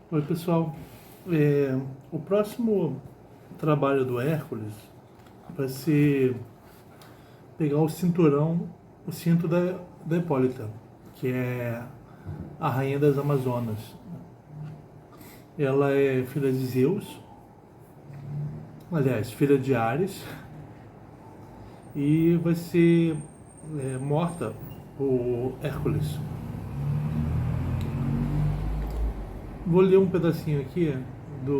Oi, pessoal. O próximo trabalho do Hércules vai ser pegar o cinturão, o cinto da Hipólita, que é a rainha das Amazonas. Ela é filha de Zeus, aliás, filha de Ares, e vai ser morta por Hércules. Vou ler um pedacinho aqui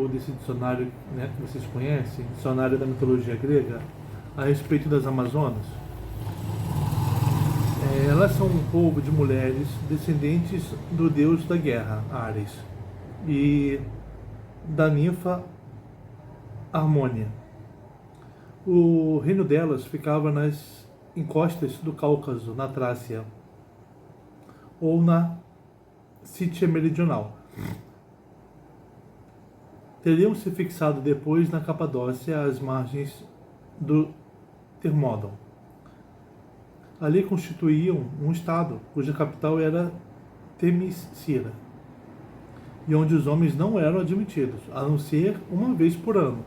desse dicionário, né, que vocês conhecem, dicionário da mitologia grega, a respeito das Amazonas. Elas são um povo de mulheres descendentes do deus da guerra, Ares, e da ninfa Harmônia. O reino delas ficava nas encostas do Cáucaso, na Trácia, ou na Sítia Meridional. Teriam se fixado depois na Capadócia, às margens do Termódon. Ali constituíam um estado, cuja capital era Temiscira, e onde os homens não eram admitidos, a não ser uma vez por ano,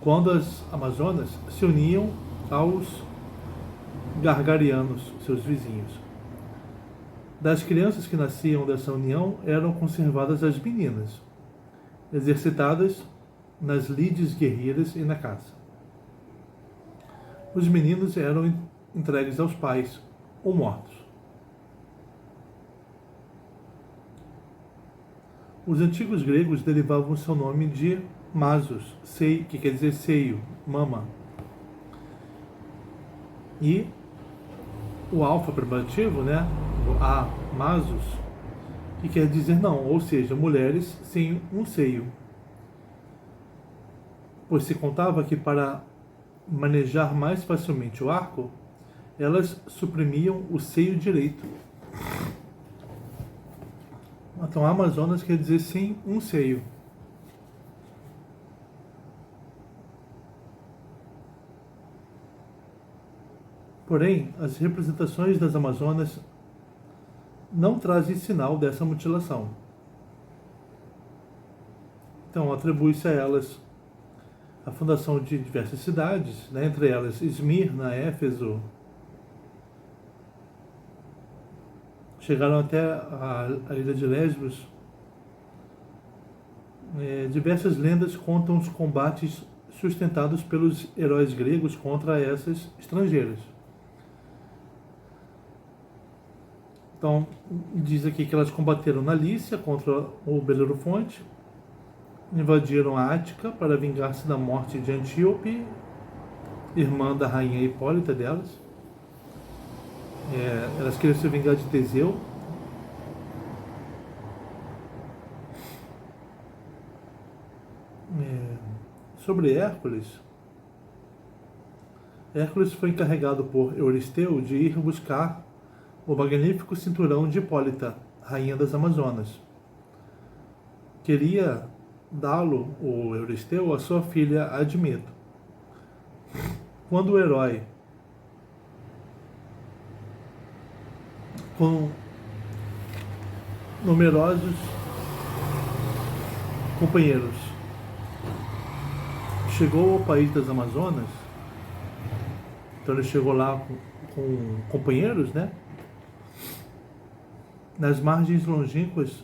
quando as Amazonas se uniam aos Gargarianos, seus vizinhos. Das crianças que nasciam dessa união eram conservadas as meninas, exercitadas nas lides guerreiras e na caça. Os meninos eram entregues aos pais ou mortos. Os antigos gregos derivavam seu nome de Masos, que quer dizer seio, mama. E o alfa preparativo, né, o a, Masos, que quer dizer não, ou seja, mulheres sem um seio. Pois se contava que para manejar mais facilmente o arco, elas suprimiam o seio direito. Então, Amazonas quer dizer sem um seio. Porém, as representações das Amazonas não trazem sinal dessa mutilação. Então, atribui-se a elas a fundação de diversas cidades, né, entre elas Esmirna, Éfeso. Chegaram até a ilha de Lesbos. Diversas lendas contam os combates sustentados pelos heróis gregos contra essas estrangeiras. Então, diz aqui que elas combateram na Lícia contra o Belerofonte, invadiram a Ática para vingar-se da morte de Antíope, irmã da rainha Hipólita delas. Elas queriam se vingar de Teseu. Sobre Hércules foi encarregado por Euristeu de ir buscar o magnífico cinturão de Hipólita, rainha das Amazonas. Queria dá-lo, o Euristeu, a sua filha Admeto. Quando o herói, com numerosos companheiros, chegou ao país das Amazonas, então ele chegou lá com companheiros, né? Nas margens longínquas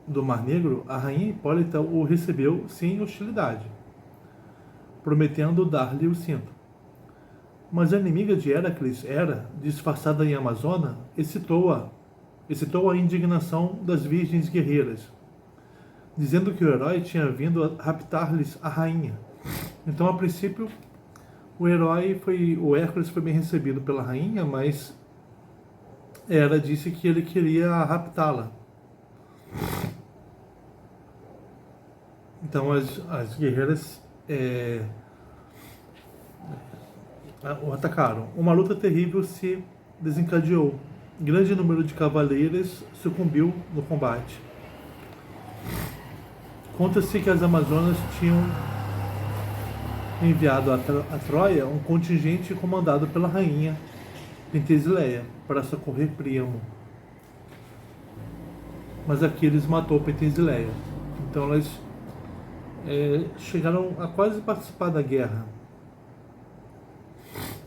do Mar Negro, a rainha Hipólita o recebeu sem hostilidade, prometendo dar-lhe o cinto. Mas a inimiga de Heracles, Hera, disfarçada em Amazona, excitou a indignação das virgens guerreiras, dizendo que o herói tinha vindo a raptar-lhes a rainha. Então, a princípio, o Hércules foi bem recebido pela rainha, mas Hera disse que ele queria raptá-la. Então as guerreiras o atacaram. Uma luta terrível se desencadeou. Grande número de cavaleiros sucumbiu no combate. Conta-se que as Amazonas tinham enviado a Troia um contingente comandado pela rainha Pentesileia para socorrer Príamo. Mas Aquiles matou Pentesileia. Então elas chegaram a quase participar da guerra.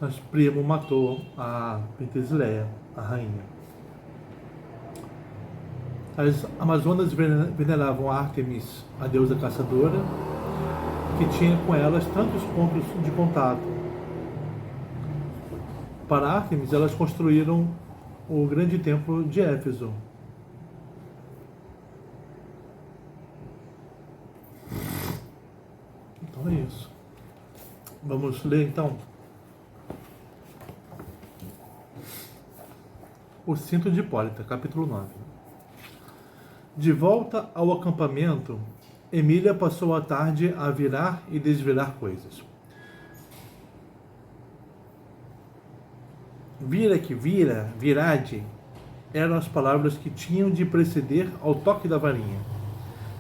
Mas Príamo matou a Pentésilea, a rainha. As Amazonas veneravam a Ártemis, a deusa caçadora, que tinha com elas tantos pontos de contato. Para Ártemis, elas construíram o grande templo de Éfeso. Então é isso. Vamos ler então. O cinto de Hipólita, capítulo 9. De volta ao acampamento, Emília passou a tarde a virar e desvirar coisas. Vira que vira, virade, eram as palavras que tinham de preceder ao toque da varinha.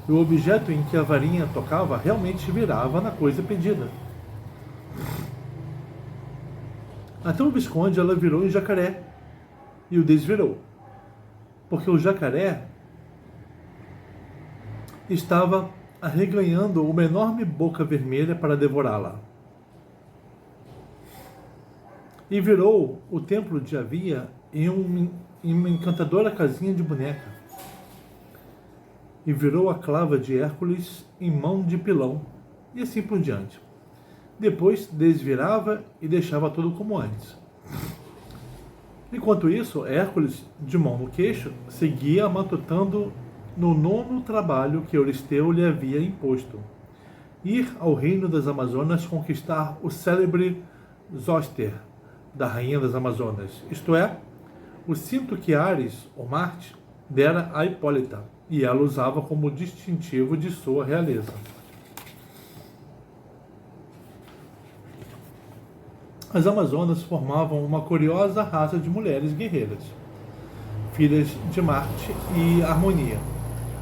E o objeto em que a varinha tocava realmente virava na coisa pedida. Até o Visconde ela virou em jacaré e o desvirou, porque o jacaré estava arreganhando uma enorme boca vermelha para devorá-la. E virou o templo de Havia em uma encantadora casinha de boneca. E virou a clava de Hércules em mão de pilão, e assim por diante. Depois desvirava e deixava tudo como antes. Enquanto isso, Hércules, de mão no queixo, seguia matutando no 9º trabalho que Euristeu lhe havia imposto: ir ao reino das Amazonas conquistar o célebre Zóster, da rainha das Amazonas, isto é, o cinto que Ares, ou Marte, dera a Hipólita, e ela usava como distintivo de sua realeza. As Amazonas formavam uma curiosa raça de mulheres guerreiras, filhas de Marte e Harmonia.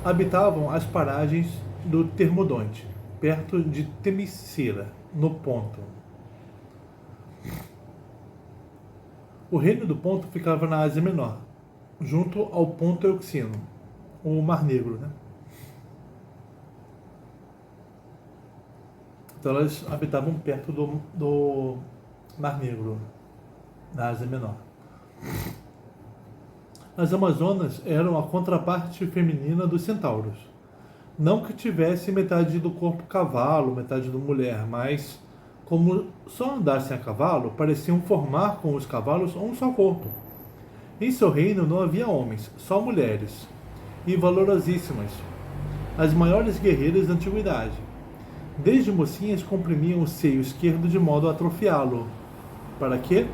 Habitavam as paragens do Termodonte, perto de Temícera, no Ponto. O reino do Ponto ficava na Ásia Menor, junto ao Ponto Euxino, o Mar Negro, né? Então elas habitavam perto do Mar Negro, na Ásia Menor. As Amazonas eram a contraparte feminina dos centauros. Não que tivesse metade do corpo cavalo, metade do mulher, mas, como só andassem a cavalo, pareciam formar com os cavalos um só corpo. Em seu reino não havia homens, só mulheres, e valorosíssimas, as maiores guerreiras da antiguidade. Desde mocinhas comprimiam o seio esquerdo de modo a atrofiá-lo. Para quê?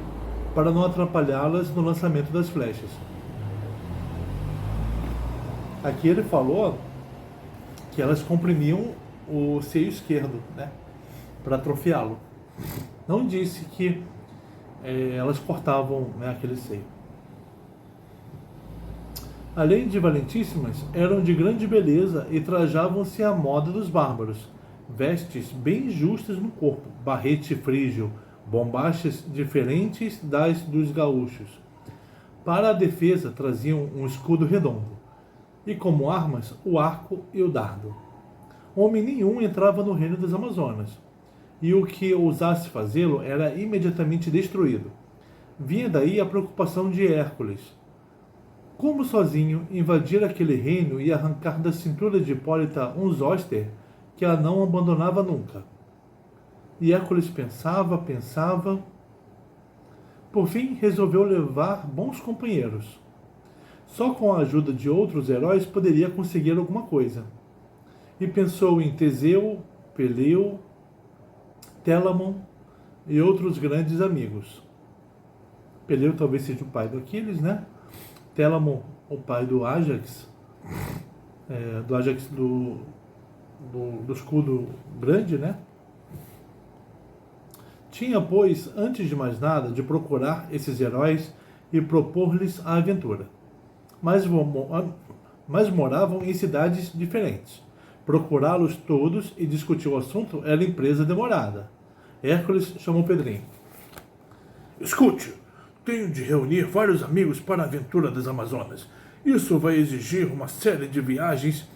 Para não atrapalhá-las no lançamento das flechas. Aqui ele falou que elas comprimiam o seio esquerdo, né, para atrofiá-lo. Não disse que elas cortavam, né, aquele seio. Além de valentíssimas, eram de grande beleza e trajavam-se à moda dos bárbaros, vestes bem justas no corpo, barrete frígio, bombachas diferentes das dos gaúchos. Para a defesa traziam um escudo redondo, e como armas o arco e o dardo. Homem nenhum entrava no reino das Amazonas, e o que ousasse fazê-lo era imediatamente destruído. Vinha daí a preocupação de Hércules. Como sozinho invadir aquele reino e arrancar da cintura de Hipólita um Zóster que a não abandonava nunca? E Hércules pensava. Por fim, resolveu levar bons companheiros. Só com a ajuda de outros heróis poderia conseguir alguma coisa. E pensou em Teseu, Peleu, Télamon e outros grandes amigos. Peleu talvez seja o pai do Aquiles, né? Télamon, o pai do Ájax, do escudo grande, né? Tinha, pois, antes de mais nada, de procurar esses heróis e propor-lhes a aventura. Mas moravam em cidades diferentes. Procurá-los todos e discutir o assunto era empresa demorada. Hércules chamou Pedrinho. Escute, tenho de reunir vários amigos para a aventura das Amazonas. Isso vai exigir uma série de viagens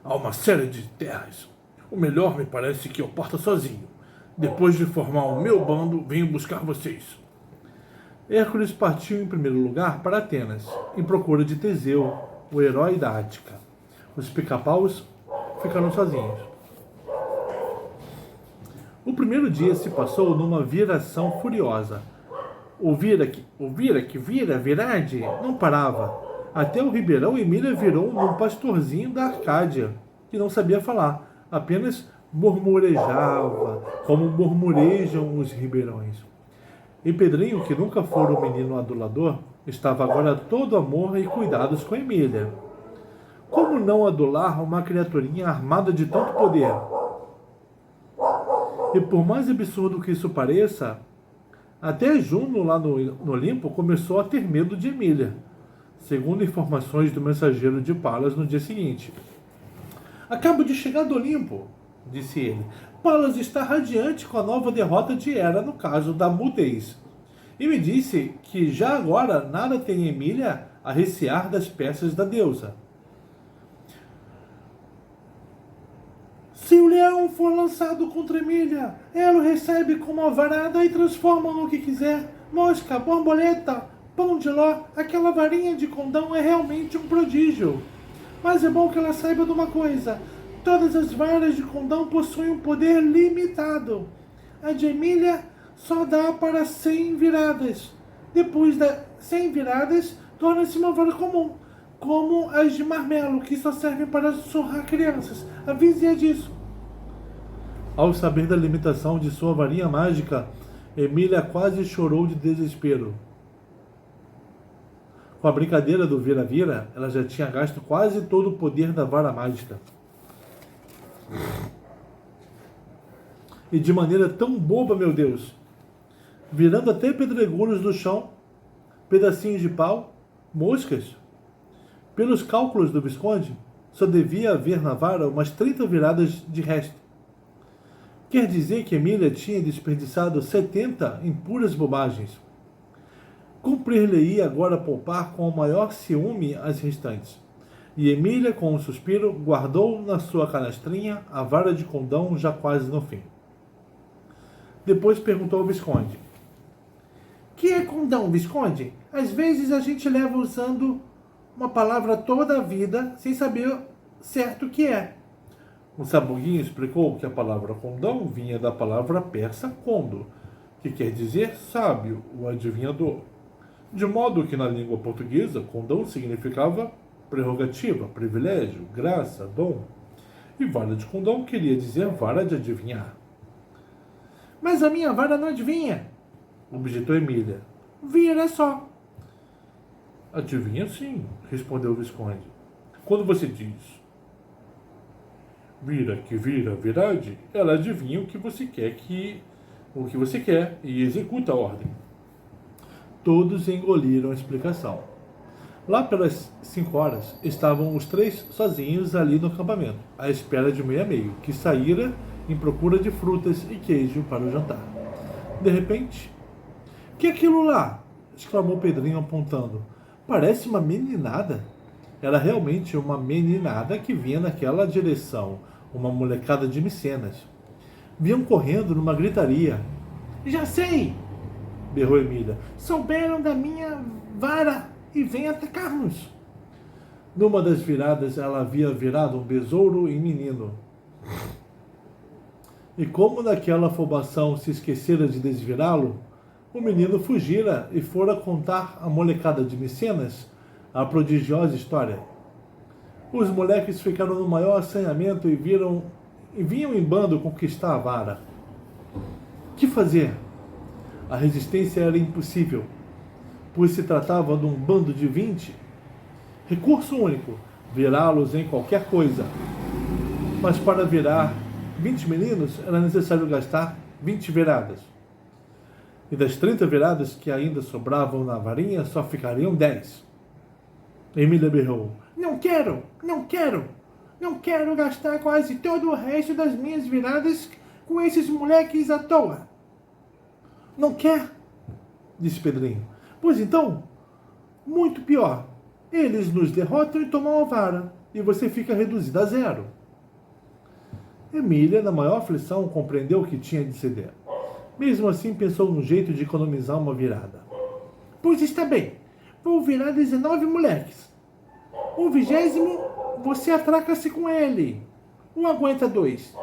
Há uma série de terras. O melhor me parece que eu parta sozinho. Depois de formar o meu bando, venho buscar vocês. Hércules partiu em primeiro lugar para Atenas, em procura de Teseu, o herói da Ática. Os pica-paus ficaram sozinhos. O primeiro dia se passou numa viração furiosa. O virade, não parava. Até o ribeirão Emília virou num pastorzinho da Arcádia, que não sabia falar, apenas murmurejava, como murmurejam os ribeirões. E Pedrinho, que nunca fora um menino adulador, estava agora todo amor e cuidados com Emília. Como não adular uma criaturinha armada de tanto poder? E por mais absurdo que isso pareça, até Juno lá no Olimpo começou a ter medo de Emília, segundo informações do mensageiro de Palas no dia seguinte. Acabo de chegar do Olimpo, disse ele. Palas está radiante com a nova derrota de Hera no caso da mudez. E me disse que já agora nada tem Emília a recear das peças da deusa. Se o leão for lançado contra Emília, ela o recebe com uma varada e transforma no que quiser. Mosca, borboleta, pão de ló, aquela varinha de condão é realmente um prodígio. Mas é bom que ela saiba de uma coisa. Todas as varas de condão possuem um poder limitado. A de Emília só dá para 100 viradas. Depois das 100 viradas, torna-se uma vara comum, como as de marmelo, que só servem para surrar crianças. Avise-a disso. Ao saber da limitação de sua varinha mágica, Emília quase chorou de desespero. Com a brincadeira do vira-vira, ela já tinha gasto quase todo o poder da vara mágica. E de maneira tão boba, meu Deus! Virando até pedregulhos do chão, pedacinhos de pau, moscas. Pelos cálculos do Visconde, só devia haver na vara umas 30 viradas de resto. Quer dizer que Emília tinha desperdiçado 70 em puras bobagens. Cumprir-lhe-ia agora poupar com o maior ciúme as restantes. E Emília, com um suspiro, guardou na sua canastrinha a vara de condão já quase no fim. Depois perguntou ao Visconde. Que é condão, Visconde? Às vezes a gente leva usando uma palavra toda a vida sem saber certo o que é. O sabuguinho explicou que a palavra condão vinha da palavra persa kondo, que quer dizer sábio, o adivinhador. De modo que na língua portuguesa, condão significava prerrogativa, privilégio, graça, dom. E vara de condão queria dizer vara de adivinhar. Mas a minha vara não adivinha, objetou Emília. Vira só. Adivinha sim, respondeu o Visconde. Quando você diz vira que vira virade, ela adivinha o que você quer e executa a ordem. Todos engoliram a explicação. Lá pelas 5 horas, estavam os 3 sozinhos ali no acampamento, à espera de meio-meio, que saíra em procura de frutas e queijo para o jantar. De repente, que é aquilo lá? Exclamou Pedrinho apontando. Parece uma meninada. Era realmente uma meninada que vinha naquela direção, uma molecada de Micenas. Vinham correndo numa gritaria. Já sei! Berrou Emília. Souberam da minha vara e vêm atacar-nos. Numa das viradas, ela havia virado um besouro em menino. E como naquela afobação se esquecera de desvirá-lo, o menino fugira e fora contar à molecada de Micenas a prodigiosa história. Os moleques ficaram no maior assanhamento e vinham em bando conquistar a vara. Que fazer? A resistência era impossível, pois se tratava de um bando de 20. Recurso único, virá-los em qualquer coisa. Mas para virar 20 meninos era necessário gastar 20 viradas. E das 30 viradas que ainda sobravam na varinha, só ficariam 10. Emília berrou. Não quero gastar quase todo o resto das minhas viradas com esses moleques à toa. Não quer? Disse Pedrinho. Pois então, muito pior. Eles nos derrotam e tomam a vara. e você fica reduzida a zero. Emília, na maior aflição, compreendeu que tinha de ceder. Mesmo assim, pensou num jeito de economizar uma virada. Pois está bem, vou virar 19 moleques. O 20º, você atraca-se com ele. Um aguenta 2.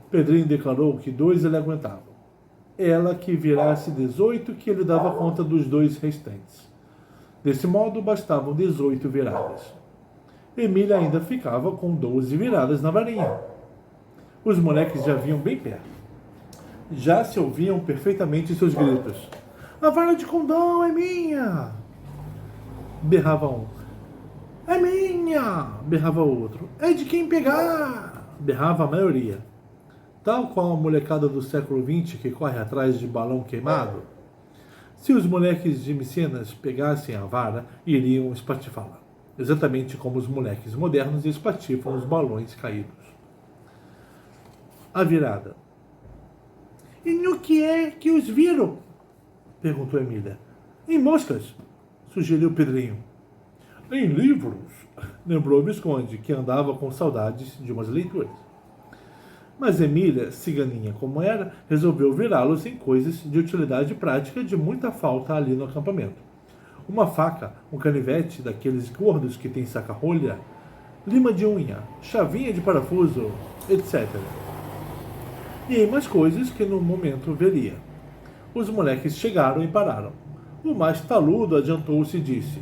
Pedrinho declarou que 2 ele aguentava. Ela que virasse 18, que ele dava conta dos 2 restantes. Desse modo, bastavam 18 viradas. Emília ainda ficava com 12 viradas na varinha. Os moleques já vinham bem perto. Já se ouviam perfeitamente seus gritos. A vara de condão é minha! Berrava um. É minha! Berrava o outro. É de quem pegar! Berrava a maioria. Tal qual a molecada do século XX que corre atrás de balão queimado. Se os moleques de Micenas pegassem a vara, iriam espatifá-la. Exatamente como os moleques modernos espatifam os balões caídos. A virada. E no que é que os viram? Perguntou Emília. Em moscas, sugeriu Pedrinho. Em livros, lembrou Visconde, que andava com saudades de umas leituras. Mas Emília, ciganinha como era, resolveu virá-los em coisas de utilidade prática de muita falta ali no acampamento. Uma faca, um canivete daqueles gordos que tem saca-rolha, lima de unha, chavinha de parafuso, etc. E mais coisas que no momento veria. Os moleques chegaram e pararam. O mais taludo adiantou-se e disse: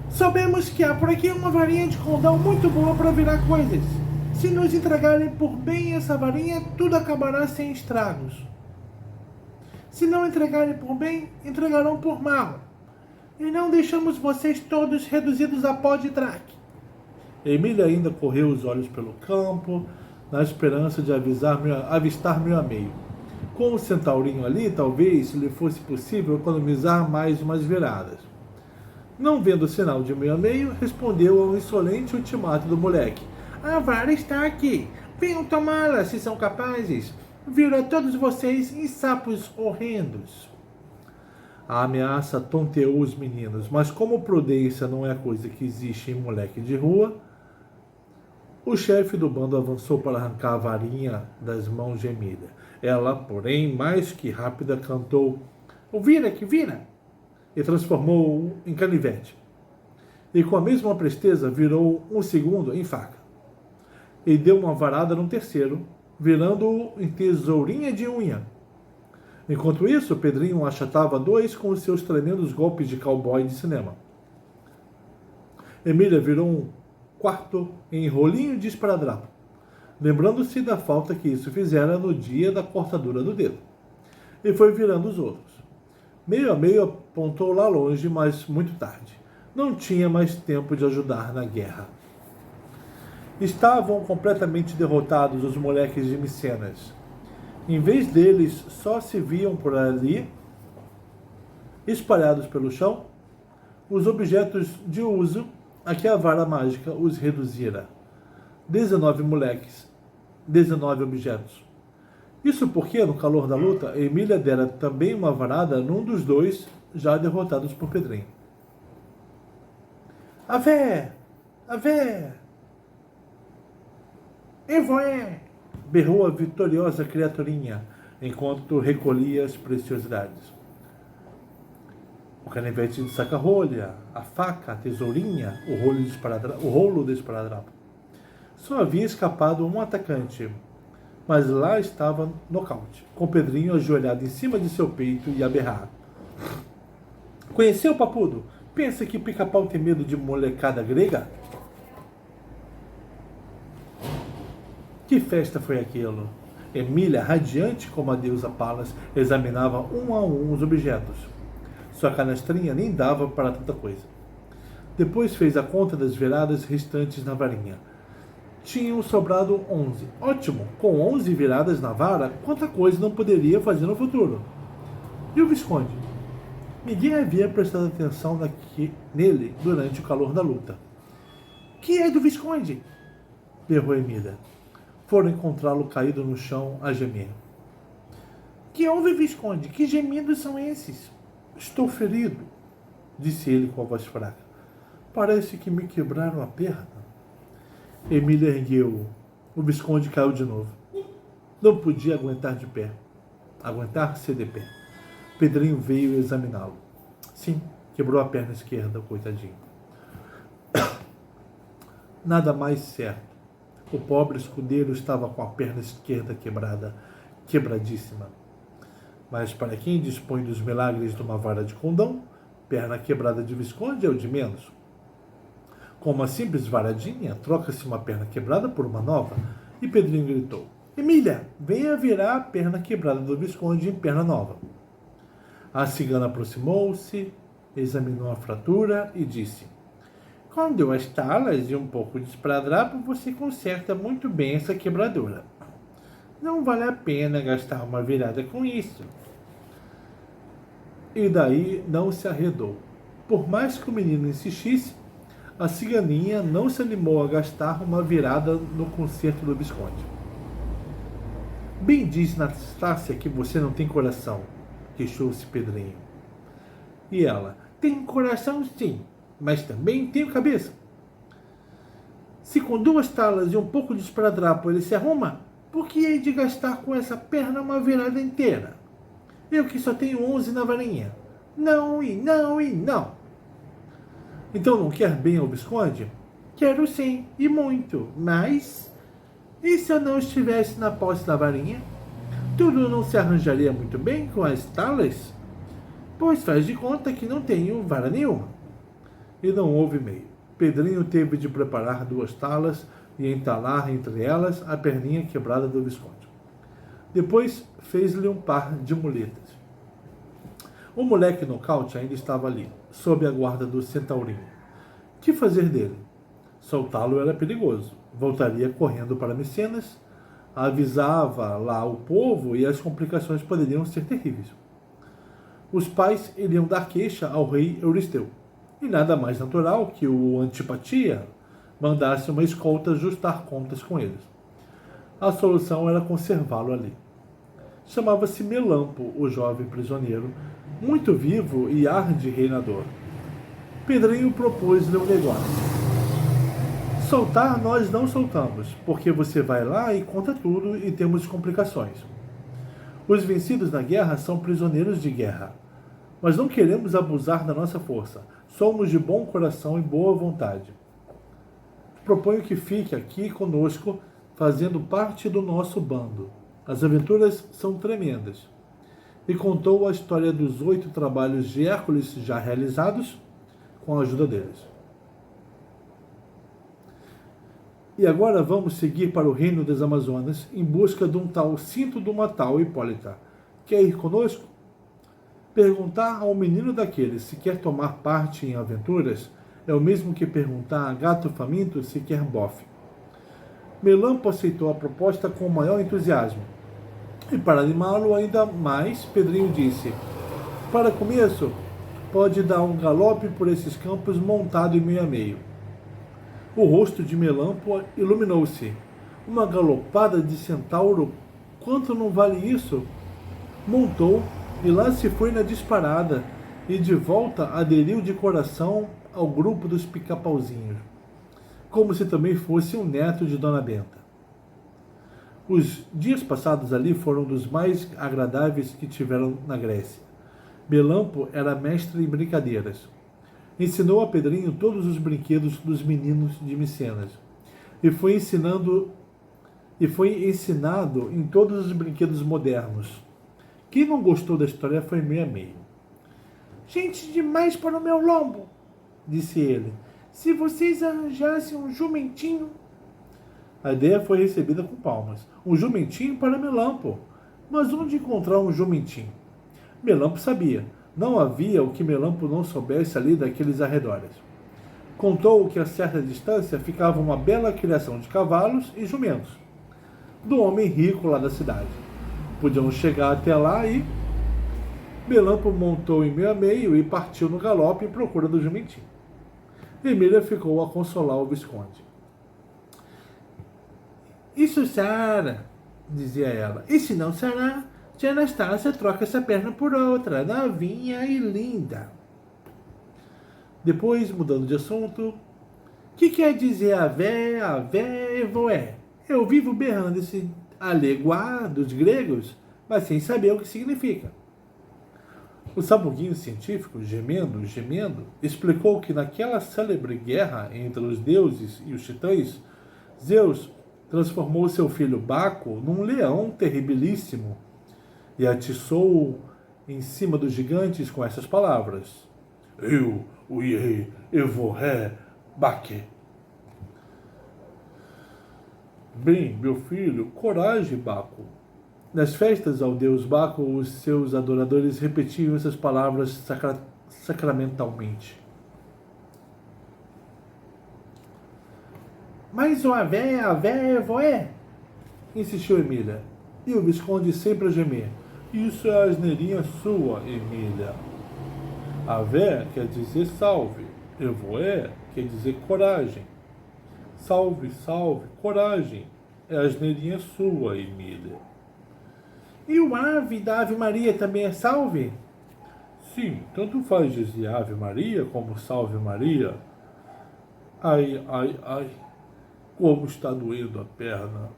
Sabemos que há por aqui uma varinha de condão muito boa para virar coisas. Se nos entregarem por bem essa varinha, tudo acabará sem estragos. Se não entregarem por bem, entregarão por mal. E não deixamos vocês todos reduzidos a pó de traque. Emília ainda correu os olhos pelo campo, na esperança de avistar meio a meio. Com o centaurinho ali, talvez lhe fosse possível economizar mais umas viradas. Não vendo sinal de meio a meio, respondeu ao insolente ultimato do moleque. A vara está aqui. Venham tomá-la, se são capazes. Viro a todos vocês em sapos horrendos. A ameaça tonteou os meninos, mas como prudência não é coisa que existe em moleque de rua, o chefe do bando avançou para arrancar a varinha das mãos de Emília. Ela, porém, mais que rápida, cantou: Vira que vira! E transformou-o em canivete. E com a mesma presteza virou um segundo em faca. E deu uma varada no terceiro, virando-o em tesourinha de unha. Enquanto isso, Pedrinho achatava 2 com os seus tremendos golpes de cowboy de cinema. Emília virou um quarto em rolinho de esparadrapo, lembrando-se da falta que isso fizera no dia da cortadura do dedo. E foi virando os outros. Meio a meio apontou lá longe, mas muito tarde. Não tinha mais tempo de ajudar na guerra. Estavam completamente derrotados os moleques de Micenas. Em vez deles, só se viam por ali, espalhados pelo chão, os objetos de uso a que a vara mágica os reduzira. 19 moleques, 19 objetos. Isso porque, no calor da luta, Emília dera também uma varada num dos 2 já derrotados por Pedrinho. Avé! Avé! Evoé! Berrou a vitoriosa criaturinha, enquanto recolhia as preciosidades. O canivete de saca-rolha, a faca, a tesourinha, o rolo de esparadrapo. Só havia escapado um atacante, mas lá estava nocaute, com Pedrinho ajoelhado em cima de seu peito e a berrar. Conheceu, papudo? Pensa que Pica-Pau tem medo de molecada grega? Que festa foi aquilo? Emília, radiante como a deusa Palas, examinava um a um os objetos. Sua canastrinha nem dava para tanta coisa. Depois fez a conta das viradas restantes na varinha. Tinham sobrado 11. Ótimo! Com 11 viradas na vara, quanta coisa não poderia fazer no futuro? E o Visconde? Ninguém havia prestado atenção nele durante o calor da luta. Que é do Visconde? Berrou Emília. Foram encontrá-lo caído no chão a gemer. Que houve, Visconde? Que gemidos são esses? Estou ferido, disse ele com a voz fraca. Parece que me quebraram a perna. Emília ergueu. O Visconde caiu de novo. Não podia aguentar de pé. Aguentar-se de pé. Pedrinho veio examiná-lo. Sim, quebrou a perna esquerda, coitadinho. Nada mais certo. O pobre escudeiro estava com a perna esquerda quebrada, quebradíssima. Mas para quem dispõe dos milagres de uma vara de condão, perna quebrada de Visconde é o de menos. Com uma simples varadinha, troca-se uma perna quebrada por uma nova, e Pedrinho gritou: Emília, venha virar a perna quebrada do Visconde em perna nova. A cigana aproximou-se, examinou a fratura e disse: Com 2 talas e um pouco de esparadrapo, você conserta muito bem essa quebradura. Não vale a pena gastar uma virada com isso. E daí não se arredou. Por mais que o menino insistisse, a ciganinha não se animou a gastar uma virada no concerto do Visconde. Bem diz Nastácia que você não tem coração, queixou-se Pedrinho. E ela: Tenho coração sim, mas também tenho cabeça. Se com 2 talas e um pouco de esparadrapo ele se arruma, por que hei de gastar com essa perna uma virada inteira? Eu que só tenho 11 na varinha. Não e não e não. Então não quer bem ao Visconde? Quero sim, e muito, mas... E se eu não estivesse na posse da varinha? Tudo não se arranjaria muito bem com as talas? Pois faz de conta que não tenho vara nenhuma. E não houve meio. Pedrinho teve de preparar 2 talas e entalar entre elas a perninha quebrada do Visconde. Depois fez-lhe um par de muletas. O moleque nocaute ainda estava ali, sob a guarda do centaurinho. Que fazer dele? Soltá-lo era perigoso. Voltaria correndo para Micenas, avisava lá o povo e as complicações poderiam ser terríveis. Os pais iriam dar queixa ao rei Euristeu, e nada mais natural que o Antipatia mandasse uma escolta ajustar contas com eles. A solução era conservá-lo ali. Chamava-se Melampo, o jovem prisioneiro, muito vivo e ar de reinador. Pedrinho propôs-lhe um negócio. Soltar nós não soltamos, porque você vai lá e conta tudo e temos complicações. Os vencidos na guerra são prisioneiros de guerra, mas não queremos abusar da nossa força. Somos de bom coração e boa vontade. Proponho que fique aqui conosco, fazendo parte do nosso bando. As aventuras são tremendas. E contou a história dos 8 trabalhos de Hércules já realizados com a ajuda deles. E agora vamos seguir para o reino das Amazonas em busca de um tal cinto de uma tal Hipólita. Quer ir conosco? Perguntar ao menino daqueles se quer tomar parte em aventuras é o mesmo que perguntar a gato faminto se quer bofe. Melampo aceitou a proposta com o maior entusiasmo. E para animá-lo ainda mais, Pedrinho disse: Para começo, pode dar um galope por esses campos montado em meio a meio. O rosto de Melampo iluminou-se. Uma galopada de centauro? Quanto não vale isso? Montou e lá se foi na disparada, e de volta aderiu de coração ao grupo dos pica-pauzinhos, como se também fosse um neto de Dona Benta. Os dias passados ali foram dos mais agradáveis que tiveram na Grécia. Melampo era mestre em brincadeiras. Ensinou a Pedrinho todos os brinquedos dos meninos de Micenas, e foi ensinado em todos os brinquedos modernos. Quem não gostou da história foi meio a meio. Gente demais para o meu lombo, disse ele. Se vocês arranjassem um jumentinho... A ideia foi recebida com palmas. Um jumentinho para Melampo. Mas onde encontrar um jumentinho? Melampo sabia. Não havia o que Melampo não soubesse ali daqueles arredores. Contou que a certa distância ficava uma bela criação de cavalos e jumentos, do homem rico lá da cidade. Podiam chegar até lá e... Melampo montou em meio a meio e partiu no galope em procura do jumentinho. Emília ficou a consolar o Visconde. Isso sara, dizia ela. E se não sarar, tia Anastácia troca essa perna por outra, novinha e linda. Depois, mudando de assunto, que quer dizer avé, voé? Eu vivo berrando esse aleguá dos gregos, mas sem saber o que significa. O sabuguinho científico, gemendo, explicou que naquela célebre guerra entre os deuses e os titãs, Zeus transformou seu filho Baco num leão terribilíssimo e atiçou em cima dos gigantes com essas palavras: Eu, Uie, Evoré, Baque. Bem, meu filho, coragem, Baco. Nas festas ao deus Baco, os seus adoradores repetiam essas palavras sacramentalmente. Mas o avé, voé, insistiu Emília. E o Visconde sempre a gemer. Isso é asneirinha sua, Emília. Avé quer dizer salve. Evoé quer dizer coragem. Salve, salve, coragem. É asneirinha sua, Emília. E o ave da Ave Maria também é salve? Sim, tanto faz dizer Ave Maria como Salve Maria. Ai, ai, ai, como está doendo a perna.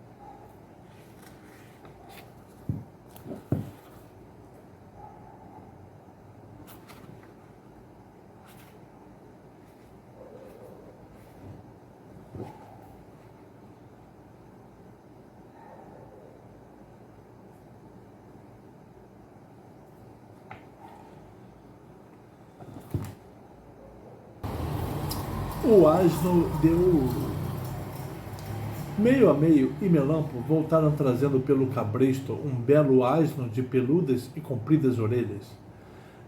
O asno deu meio a meio e Melampo voltaram trazendo pelo cabresto um belo asno de peludas e compridas orelhas.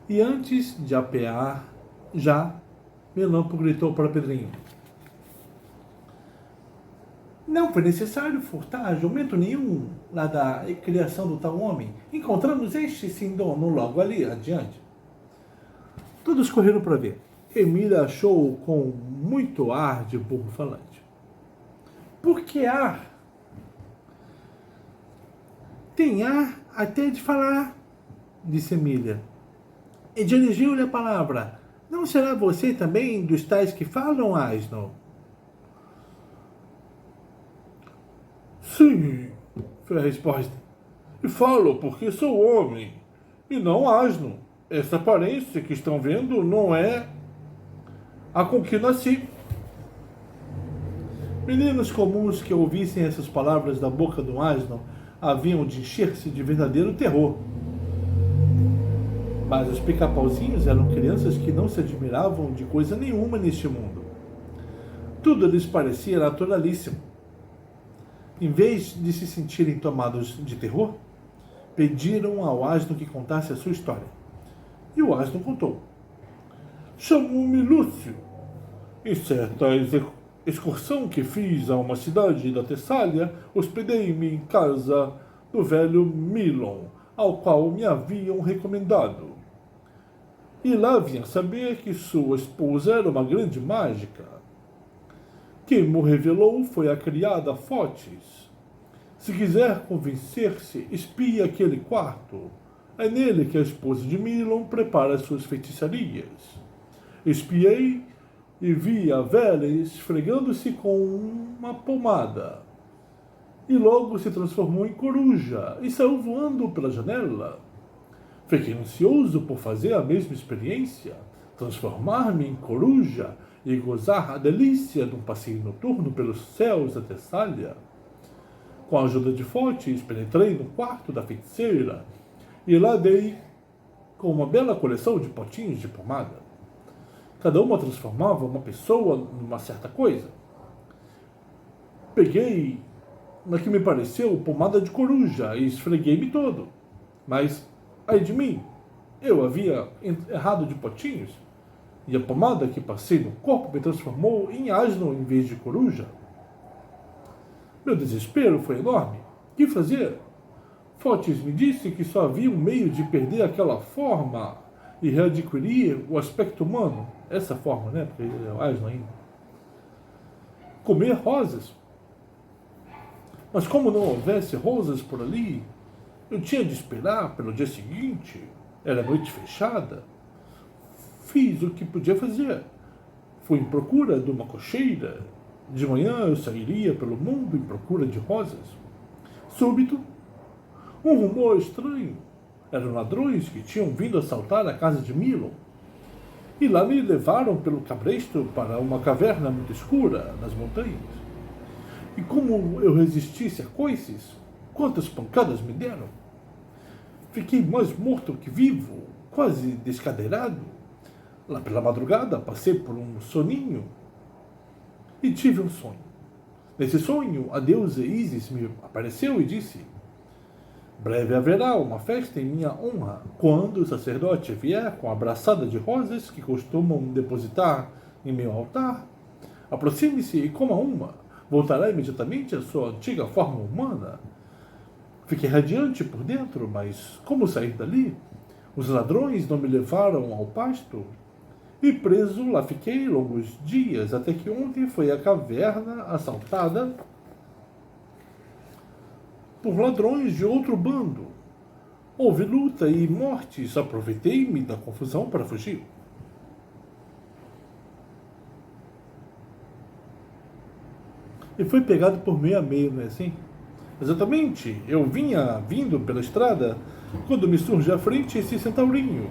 E antes de apear, já, Melampo gritou para Pedrinho: Não foi necessário furtar jumento nenhum lá da criação do tal homem. Encontramos este sem dono logo ali adiante. Todos correram para ver. Emília achou-o com muito ar de burro falante. Por que ar? Tem ar até de falar, disse Emília. E dirigiu-lhe a palavra. Não será você também dos tais que falam, asno? Sim, foi a resposta. E falo porque sou homem, e não asno. Essa aparência que estão vendo não é a com que nasci. Meninos comuns que ouvissem essas palavras da boca do asno haviam de encher-se de verdadeiro terror. Mas os pica-pauzinhos eram crianças que não se admiravam de coisa nenhuma neste mundo. Tudo lhes parecia naturalíssimo. Em vez de se sentirem tomados de terror, pediram ao asno que contasse a sua história. E o asno contou. Chamo-me Lúcio. Em certa excursão que fiz a uma cidade da Tessália, hospedei-me em casa do velho Milon, ao qual me haviam recomendado. E lá vinha saber que sua esposa era uma grande mágica. Quem me revelou foi a criada Fotis. Se quiser convencer-se, espie aquele quarto. É nele que a esposa de Milon prepara suas feitiçarias. Espiei e vi a velha esfregando-se com uma pomada. E logo se transformou em coruja e saiu voando pela janela. Fiquei ansioso por fazer a mesma experiência, transformar-me em coruja e gozar a delícia de um passeio noturno pelos céus da Tessália. Com a ajuda de Fotis, penetrei no quarto da feiticeira e lá dei com uma bela coleção de potinhos de pomada. Cada uma transformava uma pessoa numa certa coisa. Peguei na que me pareceu pomada de coruja e esfreguei-me todo. Mas, ai de mim, eu havia errado de potinhos e a pomada que passei no corpo me transformou em asno em vez de coruja. Meu desespero foi enorme. O que fazer? Fotis me disse que só havia um meio de perder aquela forma e readquirir o aspecto humano. Essa forma, né? Porque ele é asno ainda. Comer rosas. Mas como não houvesse rosas por ali, eu tinha de esperar pelo dia seguinte. Era noite fechada. Fiz o que podia fazer. Fui em procura de uma cocheira. De manhã eu sairia pelo mundo em procura de rosas. Súbito, um rumor estranho. Eram ladrões que tinham vindo assaltar a casa de Milo. E lá me levaram pelo cabresto para uma caverna muito escura nas montanhas. E como eu resistisse a coices, quantas pancadas me deram! Fiquei mais morto que vivo, quase descadeirado. Lá pela madrugada passei por um soninho e tive um sonho. Nesse sonho, a deusa Ísis me apareceu e disse: breve haverá uma festa em minha honra, quando o sacerdote vier com a braçada de rosas que costumam depositar em meu altar. Aproxime-se e coma uma. Voltará imediatamente à sua antiga forma humana. Fiquei radiante por dentro, mas como sair dali? Os ladrões não me levaram ao pasto? E preso lá fiquei longos dias, até que ontem foi a caverna assaltada por ladrões de outro bando. Houve luta e mortes, aproveitei-me da confusão para fugir. E foi pegado por meio a meio, não é assim? Exatamente, eu vindo pela estrada, quando me surge à frente esse centaurinho.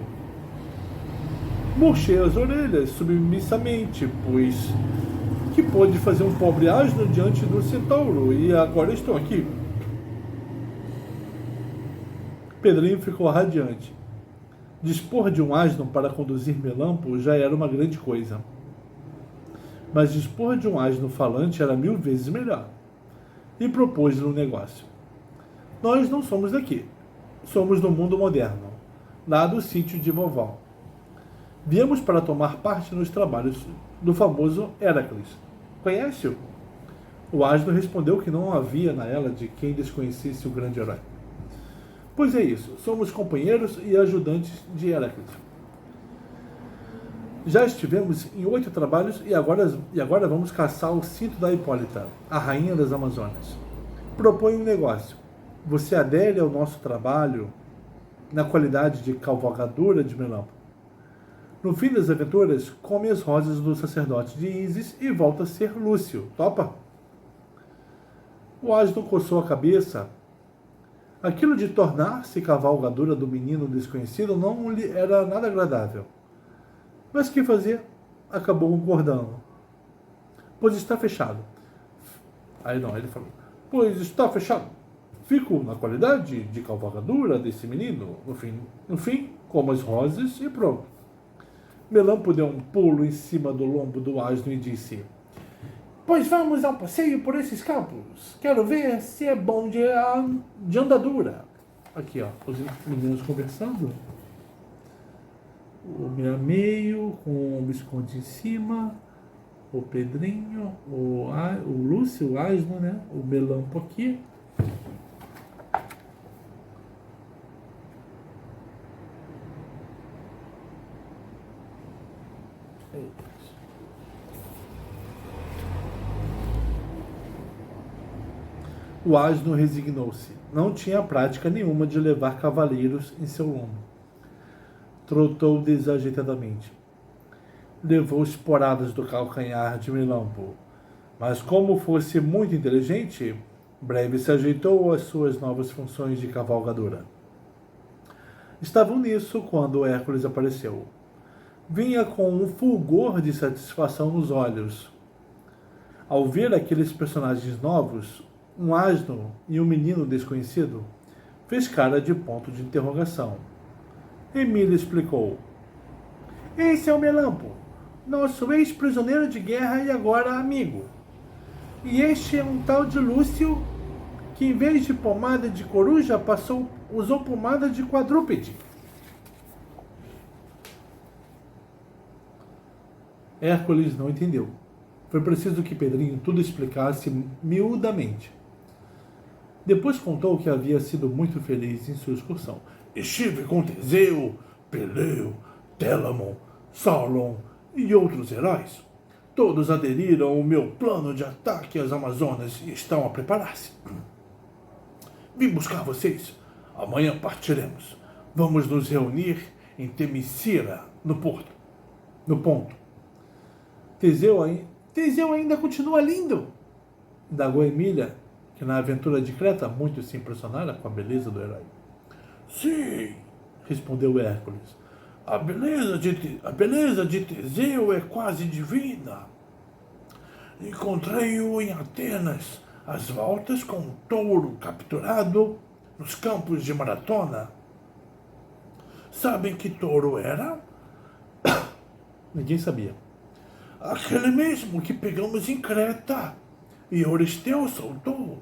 Murchei as orelhas submissamente, pois que pôde fazer um pobre asno diante do centauro, e agora estou aqui. Pedrinho ficou radiante. Dispor de um asno para conduzir Melampo já era uma grande coisa. Mas dispor de um asno falante era 1000 vezes melhor. E propôs-lhe um negócio. Nós não somos daqui. Somos do mundo moderno, lá do sítio de vovó. Viemos para tomar parte nos trabalhos do famoso Heracles. Conhece-o? O asno respondeu que não havia na Hélade quem desconhecesse o grande herói. Pois é isso, somos companheiros e ajudantes de Heracles. Já estivemos em 8 trabalhos e agora vamos caçar o cinto da Hipólita, a rainha das Amazonas. Proponho um negócio. Você adere ao nosso trabalho na qualidade de cavalgadora de Melampo. No fim das aventuras, come as rosas do sacerdote de Ísis e volta a ser Lúcio. Topa? O asno coçou a cabeça. Aquilo de tornar-se cavalgadora do menino desconhecido não lhe era nada agradável. Mas que fazer? Acabou concordando. Pois está fechado. Aí não, ele falou. Pois está fechado. Fico na qualidade de cavalgadora desse menino. No fim, como as rosas e pronto. Melampo deu um pulo em cima do lombo do asno e disse: pois vamos ao passeio por esses campos. Quero ver se é bom de andadura. Aqui, ó, os meninos conversando. O meio com o Visconde em cima. O Pedrinho, o Lúcio, o asno, né? O Melampo aqui. O asno resignou-se. Não tinha prática nenhuma de levar cavaleiros em seu lombo. Trotou desajeitadamente. Levou esporadas do calcanhar de Melampo. Mas como fosse muito inteligente, breve se ajeitou às suas novas funções de cavalgadora. Estavam nisso quando Hércules apareceu. Vinha com um fulgor de satisfação nos olhos. Ao ver aqueles personagens novos, um asno e um menino desconhecido, fez cara de ponto de interrogação. Emília explicou. Esse é o Melampo, nosso ex-prisioneiro de guerra e agora amigo. E este é um tal de Lúcio, que em vez de pomada de coruja, usou pomada de quadrúpede. Hércules não entendeu. Foi preciso que Pedrinho tudo explicasse miudamente. Depois contou que havia sido muito feliz em sua excursão. Estive com Teseu, Peleu, Télamon, Saulon e outros heróis. Todos aderiram ao meu plano de ataque às Amazonas e estão a preparar-se. Vim buscar vocês. Amanhã partiremos. Vamos nos reunir em Temícera, no ponto. Teseu ainda continua lindo, indagou Emília, que na aventura de Creta muito se impressionara com a beleza do herói. Sim, respondeu Hércules. A beleza de Teseu é quase divina. Encontrei-o em Atenas, às voltas com um touro capturado nos campos de Maratona. Sabem que touro era? Ninguém sabia. Aquele mesmo que pegamos em Creta e Euristeu soltou.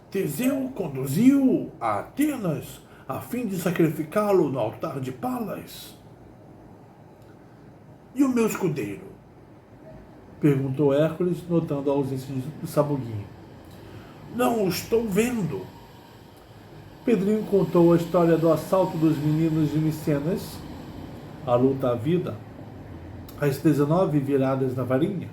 Teseu conduziu a Atenas a fim de sacrificá-lo no altar de Palas. E o meu escudeiro? Perguntou Hércules, notando a ausência do sabuguinho. Não o estou vendo. Pedrinho contou a história do assalto dos meninos de Micenas, a luta à vida, as 19 viradas na varinha,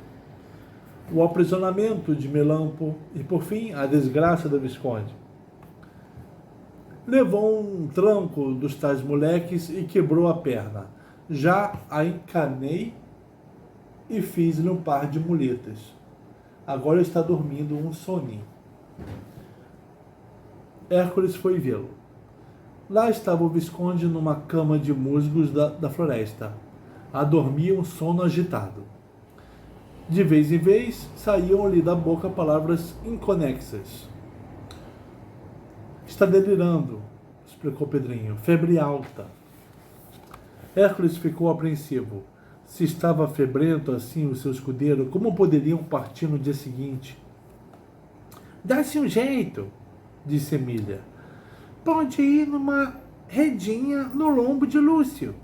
o aprisionamento de Melampo e, por fim, a desgraça do Visconde. Levou um tranco dos tais moleques e quebrou a perna. Já a encanei e fiz-lhe um par de muletas. Agora está dormindo um soninho. Hércules foi vê-lo. Lá estava o Visconde numa cama de musgos da floresta. A dormir um sono agitado. De vez em vez, saíam-lhe da boca palavras inconexas. Está delirando, explicou Pedrinho. Febre alta. Hércules ficou apreensivo. Se estava febrento assim o seu escudeiro, como poderiam partir no dia seguinte? Dá-se um jeito, disse Emília. Pode ir numa redinha no lombo de Lúcio.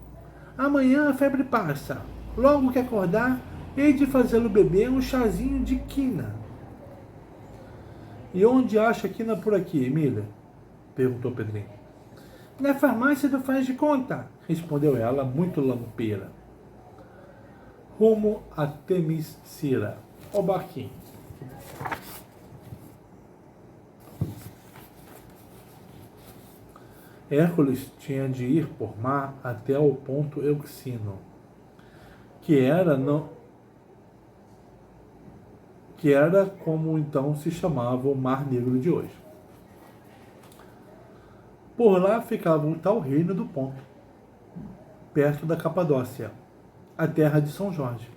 Amanhã a febre passa. Logo que acordar, hei de fazê-lo beber um chazinho de quina. E onde acha quina por aqui, Emília? Perguntou Pedrinho. Na farmácia do Faz de Conta, respondeu ela, muito lampeira. Rumo a Temícera, ao barquinho. Hércules tinha de ir por mar até ao ponto Euxino, que era como então se chamava o Mar Negro de hoje. Por lá ficava o tal reino do Ponto, perto da Capadócia, a terra de São Jorge.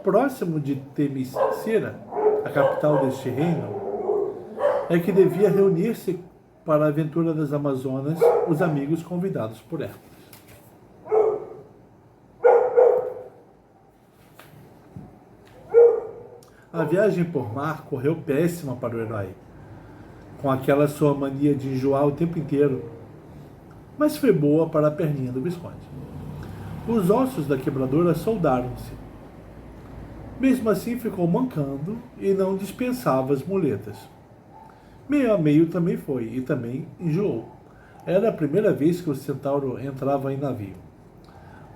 Próximo de Temícera, a capital deste reino, é que devia reunir-se para a aventura das Amazonas os amigos convidados por Hércules. A viagem por mar correu péssima para o herói, com aquela sua mania de enjoar o tempo inteiro, mas foi boa para a perninha do Visconde. Os ossos da quebradora soldaram-se. Mesmo assim ficou mancando e não dispensava as muletas. Meio a meio também foi, e também enjoou. Era a primeira vez que o centauro entrava em navio.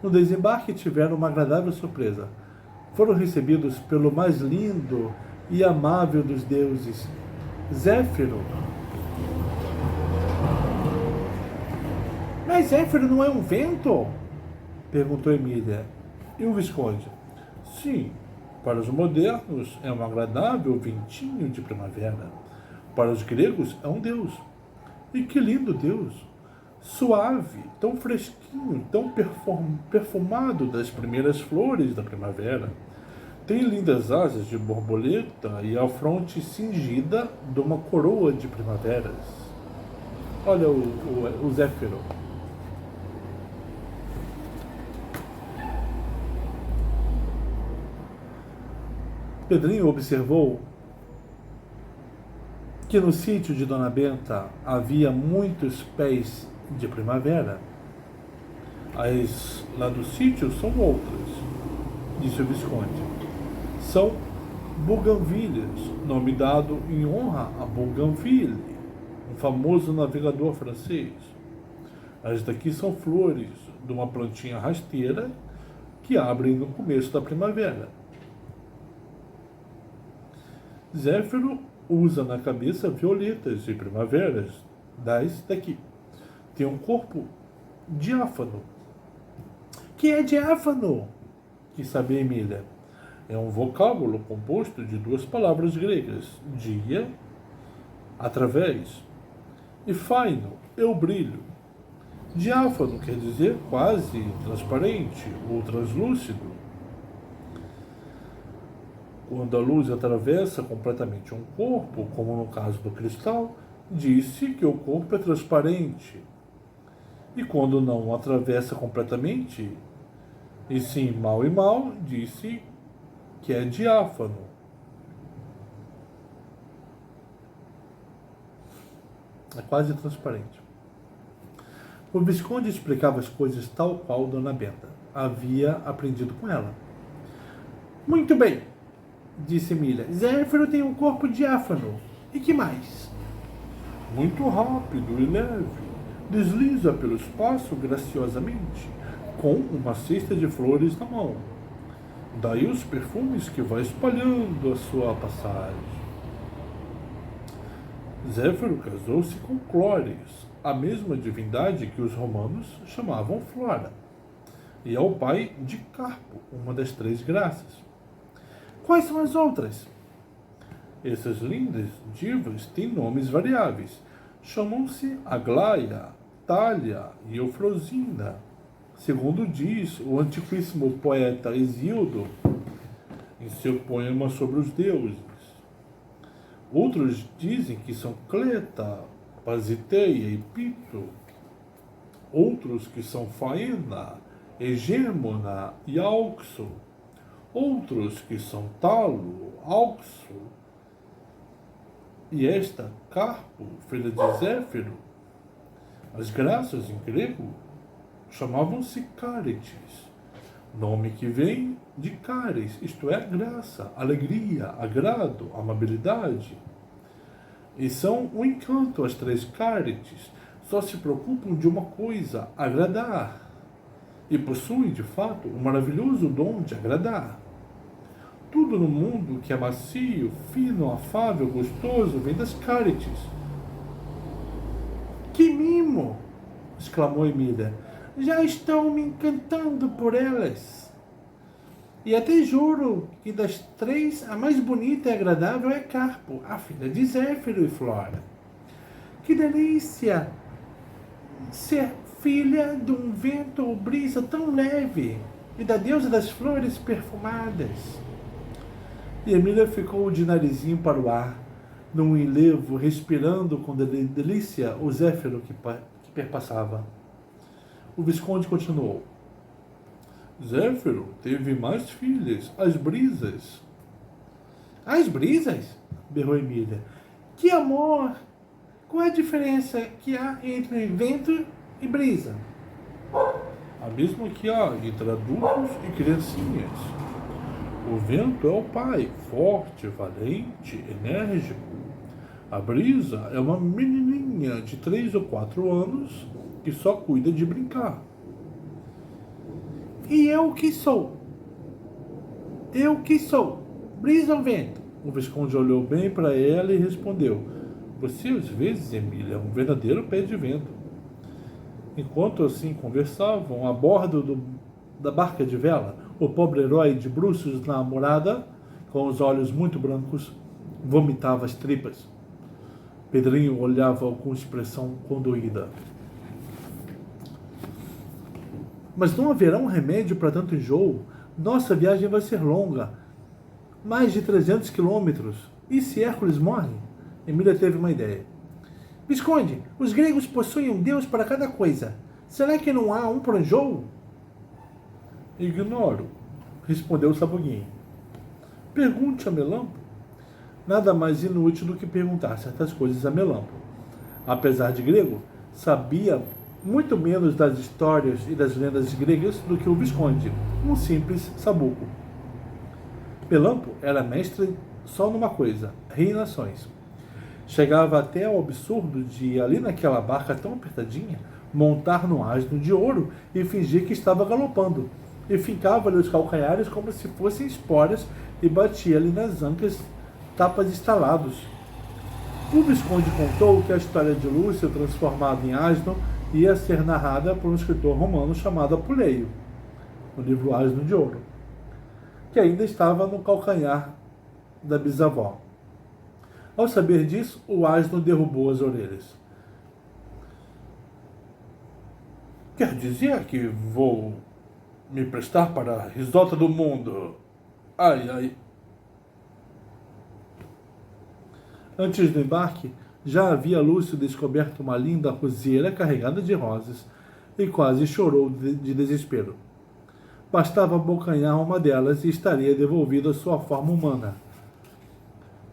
No desembarque tiveram uma agradável surpresa. Foram recebidos pelo mais lindo e amável dos deuses, Zéfiro. Mas Zéfiro não é um vento? Perguntou Emília. E o Visconde? Sim, para os modernos é um agradável ventinho de primavera. Para os gregos é um deus. E que lindo deus! Suave, tão fresquinho, tão perfumado das primeiras flores da primavera. Tem lindas asas de borboleta e a fronte cingida de uma coroa de primaveras. Olha o Zéfiro. Pedrinho observou que no sítio de Dona Benta havia muitos pés de primavera. As lá do sítio são outras, disse o Visconde. São buganvilhas, nome dado em honra a Bougainville, um famoso navegador francês. As daqui são flores de uma plantinha rasteira que abrem no começo da primavera. Zéfiro usa na cabeça violetas e primaveras das daqui. Tem um corpo diáfano. Que é diáfano? quis saber Emília. É um vocábulo composto de duas palavras gregas, dia, através, e faino, eu brilho. Diáfano quer dizer quase transparente ou translúcido. Quando a luz atravessa completamente um corpo, como no caso do cristal, disse que o corpo é transparente. E quando não atravessa completamente, e sim mal e mal, disse que é diáfano. É quase transparente. O Visconde explicava as coisas tal qual Dona Benta havia aprendido com ela. Muito bem, disse Emília. Zéfiro tem um corpo diáfano. E que mais? Muito rápido e leve. Desliza pelo espaço graciosamente, com uma cesta de flores na mão. Daí os perfumes que vai espalhando a sua passagem. Zéfiro casou-se com Clóris, a mesma divindade que os romanos chamavam Flora, e é o pai de Carpo, uma das três graças. Quais são as outras? Essas lindas divas têm nomes variáveis. Chamam-se Aglaia, Tália e Eufrosina, segundo diz o antiquíssimo poeta Hesíodo em seu poema sobre os deuses. Outros dizem que são Cleta, Pasiteia e Pito. Outros que são Faena, Egêmona e Auxo. Outros que são Talo, Auxo. E esta, Carpo, filha de Zéfiro. As graças em grego chamavam-se Cárites, nome que vem de caris, isto é, graça, alegria, agrado, amabilidade. E são um encanto as três Cárites, só se preocupam de uma coisa, agradar. E possuem, de fato, o maravilhoso dom de agradar. Tudo no mundo que é macio, fino, afável, gostoso, vem das Cárites. Que mimo! Exclamou Emília. Já estou me encantando por elas. E até juro que das três, a mais bonita e agradável é Carpo, a filha de Zéfiro e Flora. Que delícia ser filha de um vento ou brisa tão leve e da deusa das flores perfumadas. E Emília ficou de narizinho para o ar, num enlevo, respirando com delícia o Zéfiro que perpassava. O Visconde continuou. Zéfiro teve mais filhas, as brisas. As brisas? Berrou Emília. Que amor! Qual é a diferença que há entre vento e brisa? A mesma que há entre adultos e criancinhas. O vento é o pai, forte, valente, enérgico. A brisa é uma menininha de 3 ou 4 anos que só cuida de brincar. E eu que sou? Eu que sou? Brisa ou vento? O Visconde olhou bem para ela e respondeu. Você, às vezes, Emília, é um verdadeiro pé de vento. Enquanto assim conversavam, a bordo da barca de vela, o pobre herói de bruços na morada, com os olhos muito brancos, vomitava as tripas. Pedrinho olhava com expressão condoída. Mas não haverá um remédio para tanto enjoo? Nossa viagem vai ser longa. Mais de 300 quilômetros. E se Hércules morre? Emília teve uma ideia. Visconde, os gregos possuem um deus para cada coisa. Será que não há um para o enjoo? Ignoro, respondeu o Sabuguinho. Pergunte a Melampo. Nada mais inútil do que perguntar certas coisas a Melampo. Apesar de grego, sabia muito menos das histórias e das lendas gregas do que o Visconde, um simples sabuco. Melampo era mestre só numa coisa, reinações. Chegava até ao absurdo de, ali naquela barca tão apertadinha, montar no asno de ouro e fingir que estava galopando, e fincava-lhe os calcanhares como se fossem esporas e batia-lhe nas ancas tapas estalados. O Visconde contou que a história de Lúcio, transformado em asno, ia ser narrada por um escritor romano chamado Apuleio, no livro Asno de Ouro. que ainda estava no calcanhar da bisavó. Ao saber disso, o asno derrubou as orelhas. Quer dizer que vou me prestar para a risota do mundo? Ai, ai. Antes do embarque, já havia Lúcio descoberto uma linda roseira carregada de rosas e quase chorou de desespero. Bastava abocanhar uma delas e estaria devolvido à sua forma humana.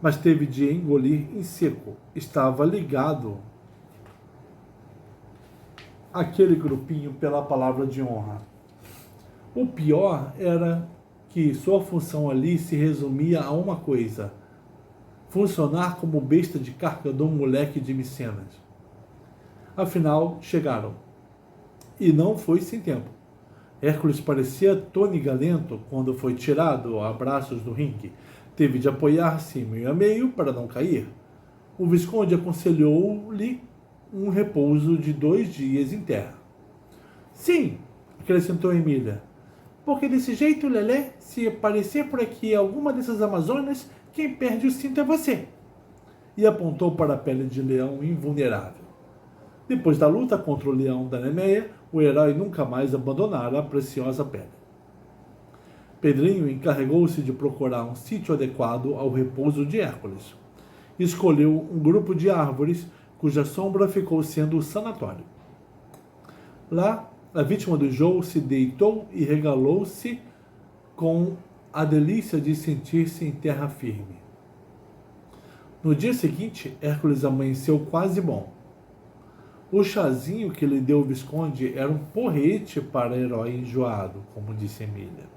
Mas teve de engolir em seco. Estava ligado àquele grupinho pela palavra de honra. O pior era que sua função ali se resumia a uma coisa: funcionar como besta de carga de um moleque de Micenas. Afinal, chegaram. E não foi sem tempo. Hércules parecia Tony Galento quando foi tirado a braços do ringue. Teve de apoiar-se meio a meio para não cair. O Visconde aconselhou-lhe um repouso de 2 dias em terra. Sim, acrescentou Emília, porque desse jeito, Lelé, se aparecer por aqui alguma dessas amazonas, quem perde o cinto é você. E apontou para a pele de leão invulnerável. Depois da luta contra o leão da Nemeia, o herói nunca mais abandonara a preciosa pele. Pedrinho encarregou-se de procurar um sítio adequado ao repouso de Hércules. Escolheu um grupo de árvores cuja sombra ficou sendo o sanatório. Lá, a vítima do enjoo se deitou e regalou-se com a delícia de sentir-se em terra firme. No dia seguinte, Hércules amanheceu quase bom. O chazinho que lhe deu o Visconde era um porrete para herói enjoado, como disse Emília.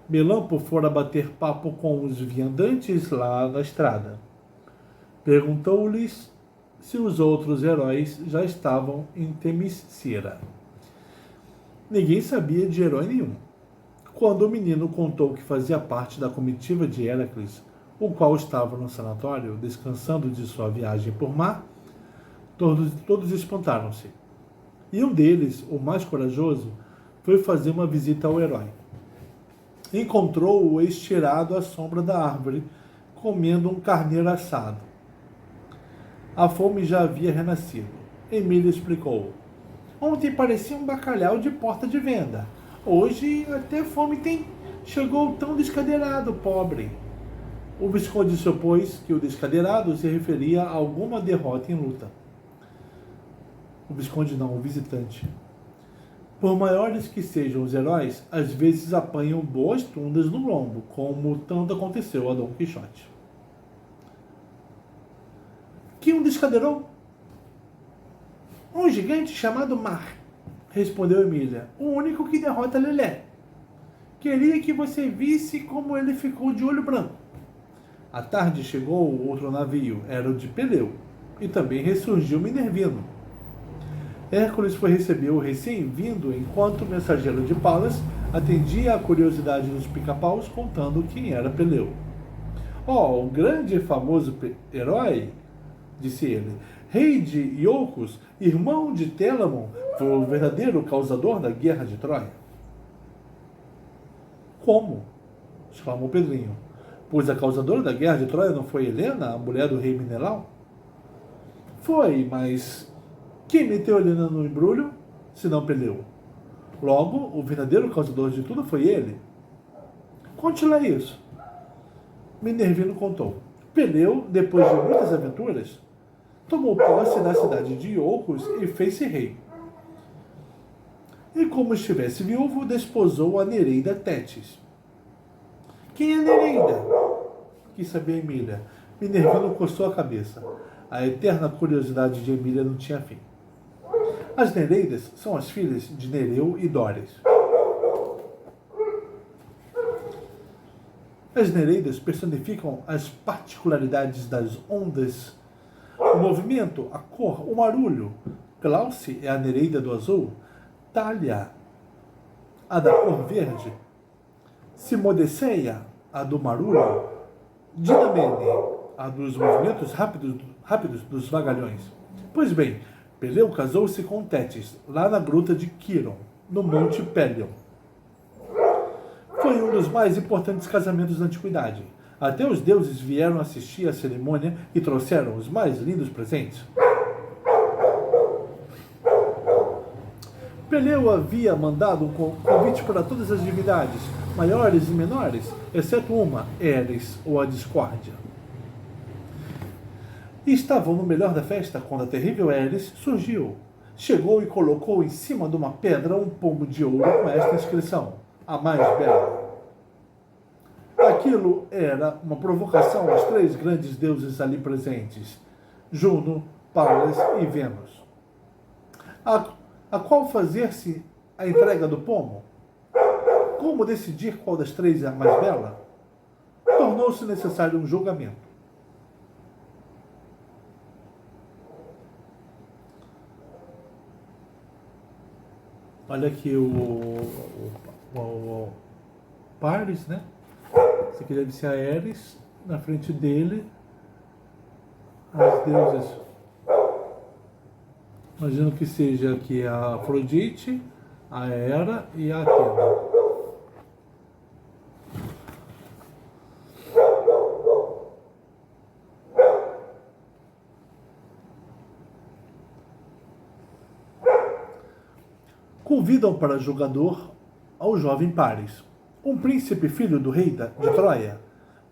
Melampo fora bater papo com os viandantes lá na estrada. Perguntou-lhes se os outros heróis já estavam em Temícera. Ninguém sabia de herói nenhum. Quando o menino contou que fazia parte da comitiva de Héracles, o qual estava no sanatório, descansando de sua viagem por mar, todos espantaram-se. E um deles, o mais corajoso, foi fazer uma visita ao herói. Encontrou-o estirado à sombra da árvore, comendo um carneiro assado. A fome já havia renascido. Emília explicou. Ontem parecia um bacalhau de porta de venda. Hoje até fome tem. Chegou tão descadeirado, pobre. O Visconde supôs que o descadeirado se referia a alguma derrota em luta. O Visconde não, o visitante. Por maiores que sejam os heróis, às vezes apanham boas tundas no lombo, como tanto aconteceu a Dom Quixote. Que um descadeirou? Um gigante chamado Mar, respondeu Emília, o único que derrota Lelé. Queria que você visse como ele ficou de olho branco. À tarde chegou outro navio, era o de Peleu, e também ressurgiu Minervino. Hércules foi receber o recém-vindo enquanto o mensageiro de Palas atendia à curiosidade dos pica-paus contando quem era Peleu. Oh, o grande e famoso herói, disse ele, rei de Iolcos, irmão de Télamon, foi o verdadeiro causador da guerra de Troia. Como? Exclamou Pedrinho. Pois a causadora da guerra de Troia não foi Helena, a mulher do rei Menelau? Foi, mas quem meteu Helena no embrulho, se não Peleu? Logo, o verdadeiro causador de tudo foi ele. Conte lá isso. Minervino contou. Peleu, depois de muitas aventuras, tomou posse da cidade de Iolcos e fez-se rei. E como estivesse viúvo, desposou a Nereida Tétis. Quem é Nereida? Quis saber Emília. Minervino coçou a cabeça. A eterna curiosidade de Emília não tinha fim. As Nereidas são as filhas de Nereu e Dóris. As Nereidas personificam as particularidades das ondas, o movimento, a cor, o barulho. Glauce é a Nereida do azul, Thalia, a da cor verde, Simodeceia, a do barulho, Dinamene, a dos movimentos rápidos dos vagalhões. Pois bem, Peleu casou-se com Tétis, lá na gruta de Quiron, no Monte Pelion. Foi um dos mais importantes casamentos da antiguidade. Até os deuses vieram assistir à cerimônia e trouxeram os mais lindos presentes. Peleu havia mandado um convite para todas as divindades, maiores e menores, exceto uma, Eris, ou a discórdia. E estavam no melhor da festa quando a terrível Eris surgiu. Chegou e colocou em cima de uma pedra um pomo de ouro com esta inscrição: a mais bela. Aquilo era uma provocação aos três grandes deuses ali presentes, Juno, Palas e Vênus. A qual fazer-se a entrega do pomo? Como decidir qual das três é a mais bela? Tornou-se necessário um julgamento. Olha aqui o Paris, né? Esse aqui deve ser a Eris. Na frente dele, as deusas. Imagino que seja aqui a Afrodite, a Hera e a Atena. Convidam para julgador ao jovem Paris, um príncipe filho do rei de Troia.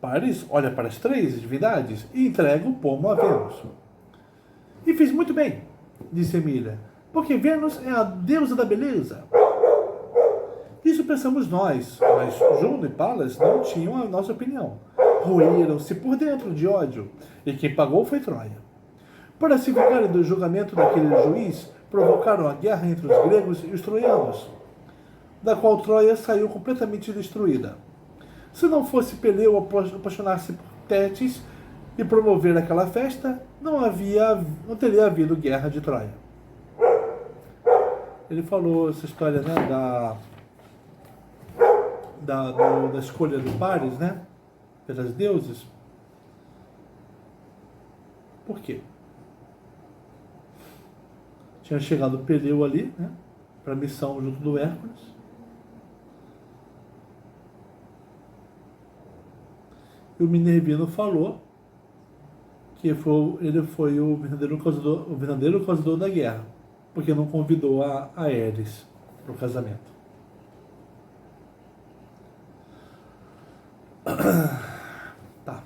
Paris olha para as três divindades e entrega o pomo a Vênus. E fez muito bem, disse Emília, porque Vênus é a deusa da beleza. Isso pensamos nós, mas Juno e Palas não tinham a nossa opinião. Roíram-se por dentro de ódio, e quem pagou foi Troia. Para se vingarem do julgamento daquele juiz, provocaram a guerra entre os gregos e os troianos, da qual Troia saiu completamente destruída. Se não fosse Peleu apaixonar-se por Tétis e promover aquela festa, não teria havido guerra de Troia. Ele falou essa história, né, da escolha do Paris, né, pelas deuses. Por quê? Tinha chegado Peleu ali, né, para a missão junto do Hércules. E o Minervino falou que ele foi o verdadeiro causador da guerra, porque não convidou a Eris para o casamento. Tá.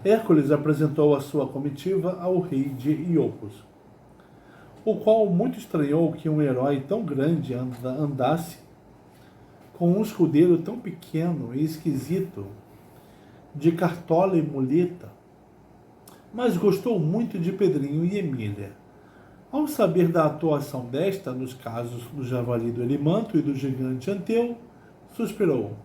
Hércules apresentou a sua comitiva ao rei de Iolcos, o qual muito estranhou que um herói tão grande andasse com um escudeiro tão pequeno e esquisito, de cartola e muleta, mas gostou muito de Pedrinho e Emília. Ao saber da atuação desta nos casos do javali do Elimanto e do gigante Anteu, suspirou.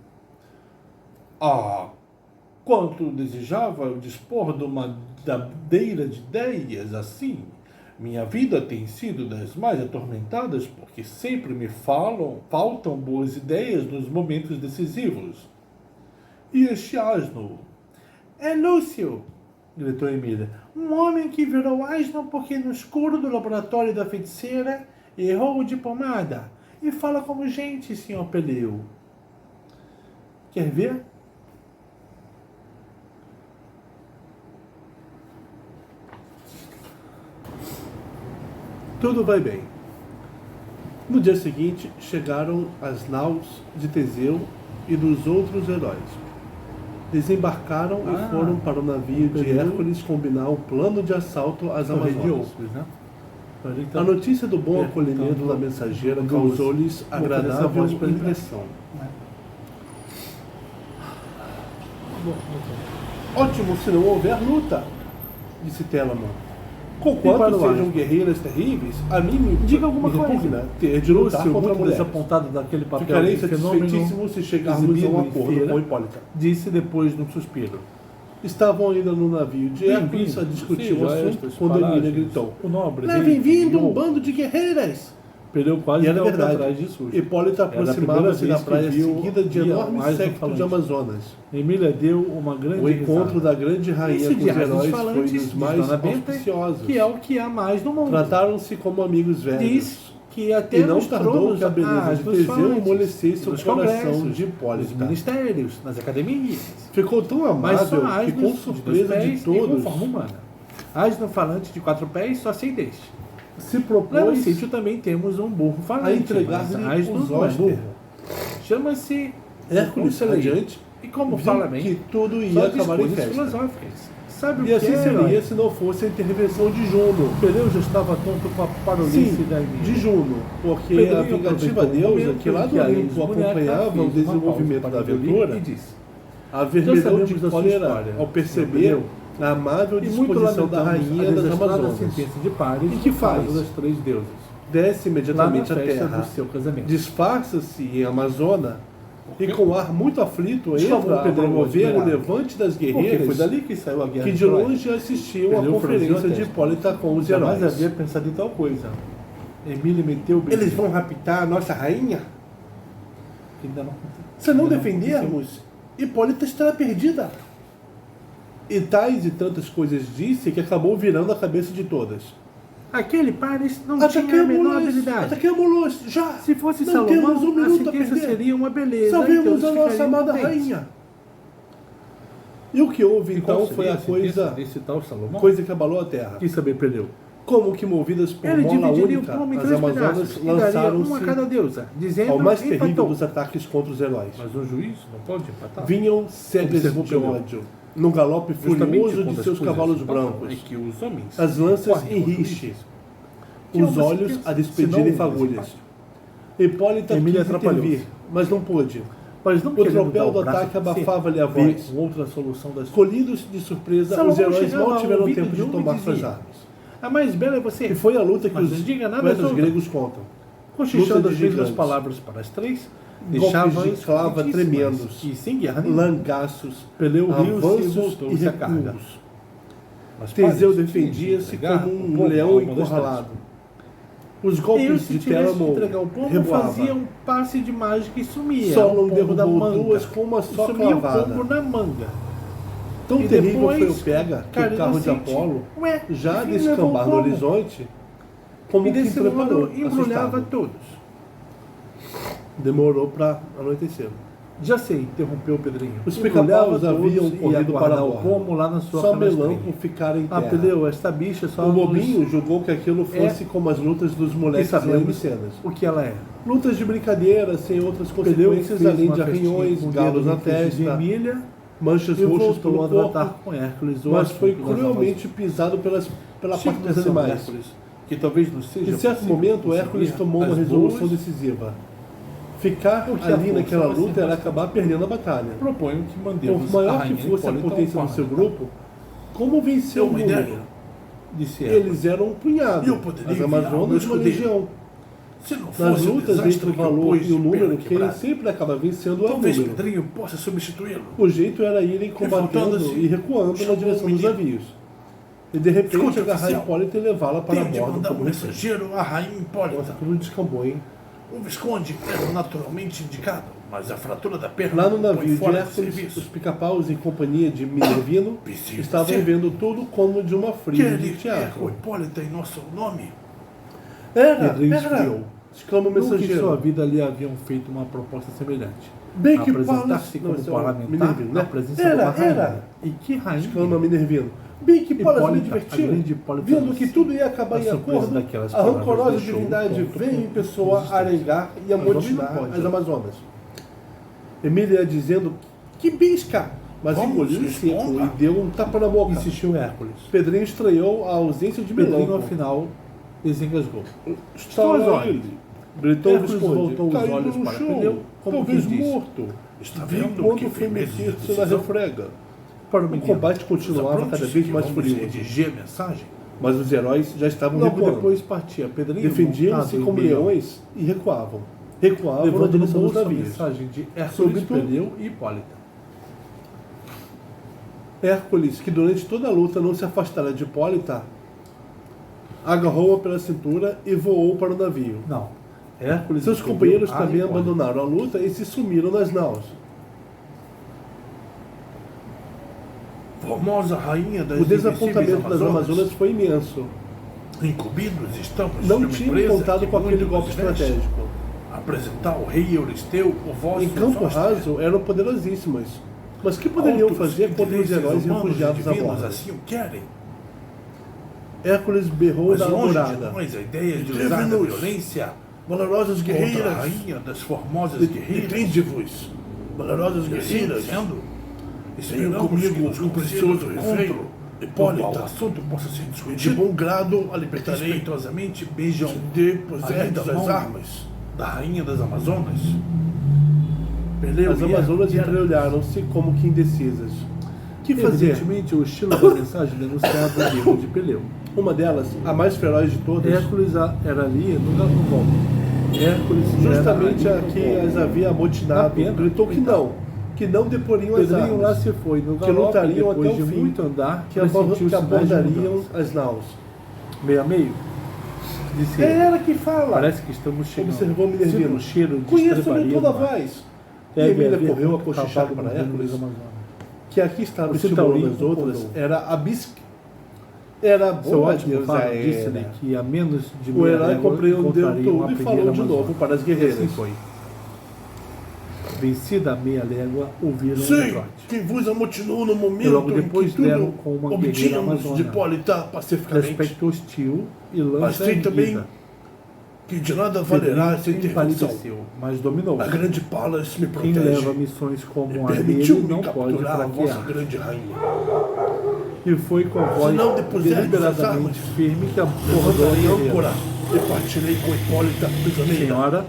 Quanto desejava eu dispor de uma dadeira de ideias assim. Minha vida tem sido das mais atormentadas porque sempre me faltam boas ideias nos momentos decisivos. E este asno? É Lúcio, gritou Emília. Um homem que virou asno porque no escuro do laboratório da feiticeira errou de pomada. E fala como gente, senhor Peleu. Quer ver? Tudo vai bem. No dia seguinte, chegaram as naus de Teseu e dos outros heróis. Desembarcaram e foram para o navio de Hércules combinar o plano de assalto às Amazonas. Né? A notícia do bom acolhimento da mensageira causou-lhes agradável impressão. Ótimo se não houver luta, disse Télamon. Conquanto sejam guerreiras terríveis, a mim me diga alguma coisa. Ter de lutar contra muito desapontado daquele papel. Ficarei satisfeitíssimo se chegarmos a um acordo com Hipólita, disse depois num suspiro. Estavam ainda no navio de Hércules a discutir o assunto quando Emília gritou: Levem vindo um bando de guerreiras! Peleu quase E era deu verdade. atrás de susto. Hipólita Era a primeira aproximava-se vez da que praia viu seguida de via enorme mais um séquito de falante. Amazonas. Emília deu uma grande O encontro risada. da grande rainha Esse com os de Ais dos heróis foi Falantes, dos diz mais Dona Benta, auspiciosos. que é o que há mais no mundo. Trataram-se como amigos velhos. Diz que até E não nos tardou tronos, que a beleza de dos Teseu falantes, amolecesse o nos coração congressos, de nos Hipólita. ministérios, nas academias. Ficou tão Mas só amável Ais que, com de dois surpresa de pés e com todos, forma humana. Ais no falante de 4 pés só sei deste. se Lá no propôs sítio também temos um burro falante. a entregar-lhe mas Ais os não é hóspedes. burro. Chama-se Hércules Conselheiro. radiante E como viu fala bem, que tudo só ia diz acabar em coisas festa. filosóficas. Sabe o E que assim é, seria herói? se não fosse a intervenção de Juno. Peleu já estava tonto com a parolice Sim, da Emília. de Juno, porque Pedrinho a vingativa aproveitou o deusa momento que lá em do a Olimpo ex-boneca acompanhava fez o uma desenvolvimento pausa da para engolir aventura, e disse: avermelhou sabemos de da sua cólera história, ao perceber Peleu. a amável E muito disposição da lamentamos rainha a das desastrada Amazonas. sentença de Paris E que por causa faz? das 3 deusas. Desce Lá na imediatamente à festa terra, do seu casamento. disfarça-se em Amazona e com ar muito aflito Exclamou entra a Pedro promover o admirado. levante das Porque guerreiras foi dali que saiu a guerra que de Troia. longe assistiam à Peleu conferência franziu a de testa. Hipólita com os Jamais heróis. havia pensado em tal coisa. Emília meteu o beijinho. Eles vão raptar a nossa rainha? Ainda não. Se não Ainda não defendermos, Hipólita estará perdida. E tais e tantas coisas disse que acabou virando a cabeça de todas. Aquele Paris não tinha a menor habilidade. Ataquemos-los, já! Se fosse Não temos Salomão, um a minuto a sentença perder. seria uma beleza. Salvemos e a todos nossa ficariam amada contentes. rainha. E o que houve E qual então foi seria a sentença coisa, desse tal Salomão? coisa que abalou a terra. Quis saber, Peleu. Como que movidas por Ele mola dividiria o única, povo em as 3 Amazonas pedaços e daria uma a lançaram-se cada deusa, dizendo ao mais terrível empatou. dos ataques contra os heróis. Mas um juiz não pode empatar. Vinham cegas Observou de Peleu. ódio, num galope Justamente furioso quando de as seus coisas cavalos empatam, brancos, é que os homens as lanças correm em contra o riche, juiz. Que é os uma olhos sentença, a despedirem senão fagulhas. desempate. Hipólita Emília quis atrapalhou-se. intervir, mas não pôde. Mas não O querendo tropel dar do o braço ataque a torcer, abafava-lhe a vê voz. outra solução das Colhidos de surpresa, Salomão os heróis chegava mal ao tiveram ouvido tempo de de um e tomar dizia, suas armas. A mais bela é você. E foi a luta que Mas os não diga nada poetas às outras. gregos contam. Cochichando Luta as de mesmas gigantes. palavras para as 3, Golpes deixava de clava tremendos. E sem guerra nenhuma. Langaços, Peleu riu-se e avanços e voltou-se à carga. recuos. Mas Teseu Paris defendia-se tinha de como entregar um o povo leão ao mão das encurralado. Os três. Eu, golpes se de tivesse de Télamo entregar o povo, revoava. fazia um passe de mágica e sumia. Solon o povo da derrubou manga. duas com uma só Sumia o clavada. povo na manga. Tão E terrível foi depois, o pega que cara o carro de inocente, Apolo, ué, já a enfim, descambar levou no o povo. horizonte, como E que desse preparou, modo embrulhava assustado. todos. Demorou para anoitecer. Já sei, interrompeu o Pedrinho. Os Embrulhava pica-paus todos haviam e corrido aguardar para a o borda. pomo lá na sua Só canastrinha. Melanco ficara em Ah, terra. Peleu, esta bicha só O nos- bobinho julgou que aquilo fosse como as lutas dos moleques E sabemos cenas. o que ela é. Lutas de brincadeira, sem outras Peleu consequências, fez além uma de festinha arranhões, com o galos dedo na no queixo de testa, Emília manchas e roxas voltou pelo a corpo, tratar com Hércules. o mas foi assunto das cruelmente pisado pela Amazonas. parte dos Chico animais. Hércules, que talvez não seja Em certo possível momento, conseguir Hércules tomou uma as resolução boas. decisiva. Ficar O que a ali força naquela vai ser luta era bastante. acabar perdendo a batalha. Proponho que mandemos Por maior a que rainha fosse a Hipólita potência ao do seu parlamento. grupo, como vencer o uma número? ideia, disse ela. Eles eram um punhado. Eu poderia As enviar o meu Amazonas, uma escudeiro. legião. Se não Nas fosse o lutas desastre entre o que valor opôs e o de número, perna quem quebrada, sempre acaba vencendo é o talvez número. Pedrinho possa substituí-lo. O jeito era irem combatendo Levantando-se, e recuando na chamou direção o dos menino. navios. E de repente Escute, agarrar oficial. Hipólita e levá-la para Tenho de bordo mandar como um refém. mensageiro à rainha Nossa, Hipólita. tudo descambou, hein? O Visconde era naturalmente indicado, mas a fratura da perna Lá no o põe navio de fora de Hércules, serviço. os pica-paus em companhia de Minervino Preciso estavam ser. vendo tudo como de uma fria Quer de ele teatro. Hipólita em nosso nome? Era, Pedrinho era! esfriou. Exclama o Nunca em sua mensageiro. vida lhe haviam feito uma proposta semelhante. Bem que Apresentar-se Palas... como Não, esse é o parlamentar Minervino, né? na presença de uma Era, rainha. era! E que rainha? Exclama Minervino. Bem que Palas me Hipólita, a divertiu, grande Hipólita vendo disse. que tudo ia acabar A em surpresa acordo, daquelas a palavras rancorosa deixou divindade o ponto veio em pessoa resistente. arengar e Mas o homem amotinar não pode. as Amazonas. Emília dizendo, que bisca! Mas Vamos, engoliu em seco responda. e deu um tapa na boca. Insistiu Hércules. Pedrinho estranhou a ausência de Pedrinho, Melanco. afinal, desengasgou. Está Estou lá olhos. ele, gritou o Hércules Visconde, voltou os caído olhos no para chão, Peleu, como talvez quem diz, morto. Está Vi vendo quando que foi firmeza de meter-se na decisão? refrega. Para o O menino. combate continuava cada vez mais furioso, Redigir a mensagem. mas os heróis já estavam Logo recuando. depois partia Pedrinho. Defendiam-se montado em como leão, leões e recuavam. Recuavam na levando no direção dos bolso a navios. mensagem de Hércules, Súbito. Peleu e Hipólita. Hércules, que durante toda a luta não se afastara de Hipólita, agarrou-a pela cintura e voou para o navio. Não, Hércules Seus escreveu companheiros a também Hipólita. abandonaram a luta e se sumiram nas naus. Formosa rainha das O desapontamento invencíveis das Amazonas foi imenso. Incumbidos estamos Não de uma tinham empresa contado que com aquele muito golpe nos veste. estratégico. Apresentar ao rei Euristeu o vosso Em Campo Zóster. Raso eram poderosíssimas. Mas que poderiam Altos fazer contra os interesses heróis humanos e refugiados a divinos bordo? assim o querem. Hércules berrou Mas da longe de alvorada. nós a ideia de Livre-nos, usar da violência valorosas contra a guerreiras. rainha das formosas guerreiras. Entende-vos, valorosas Assim guerreiras. sendo, Venham esperamos comigo, que nos um precioso conceda rei, encontro, o Hipólita. assunto possa ser De discutido. bom grado a libertarei. Respeitosamente beijam Deposerdes a as mão armas. da rainha das Amazonas. Peleu As e Amazonas Hércules entreolharam-se como que indecisas. Que fazer? Evidentemente, o estilo da mensagem denunciava o erro de Peleu. Uma delas, a mais feroz de todas, Hércules era ali no golpe. Hércules justamente era a ali que no golpe. as havia amotinado, Apenas, gritou que não deporiam as Pedrinho lá armas, se foi no que galope, lutariam depois até o de fim, muito andar, que pressentiu sinais de abordariam mudança. as naus. Meio a meio, disse É ele. ela que fala. Parece que estamos chegando. Observou Minervino. Sinto um cheiro de Conheço-lhe estrebaria toda a no mar. voz. E Deve Emília haver correu a muito cochichar cavalo para no reino Hércules, dos Amazonas. que aqui estava O estimulando Centaurino as outras, concordou. era a Era Seu boa ótimo Deus, faro disse-lhe que a menos de O meia herói légua compreendeu encontrariam tudo a e primeira falou de Amazônia. novo para as E guerreiras. assim foi. Vencida a meia légua, ouviram um Sei trote. quem vos amotinou no E momento logo em depois que deram tudo com uma guerreira obtínhamos amazona. de Hipólita pacificamente, Aspecto hostil e lança Mas sei também erguida. que de nada valerá essa Pedrinho intervenção. empalideceu, mas dominou. A grande Palas me Quem protege leva missões como e a dele permitiu-me não pode capturar a vossa fraquear. grande rainha. E foi com a voz não depuserdes as deliberadamente armas, firme que abordou a Levantarei guerreira. âncora e partirei com Hipólita prisioneira. Senhora,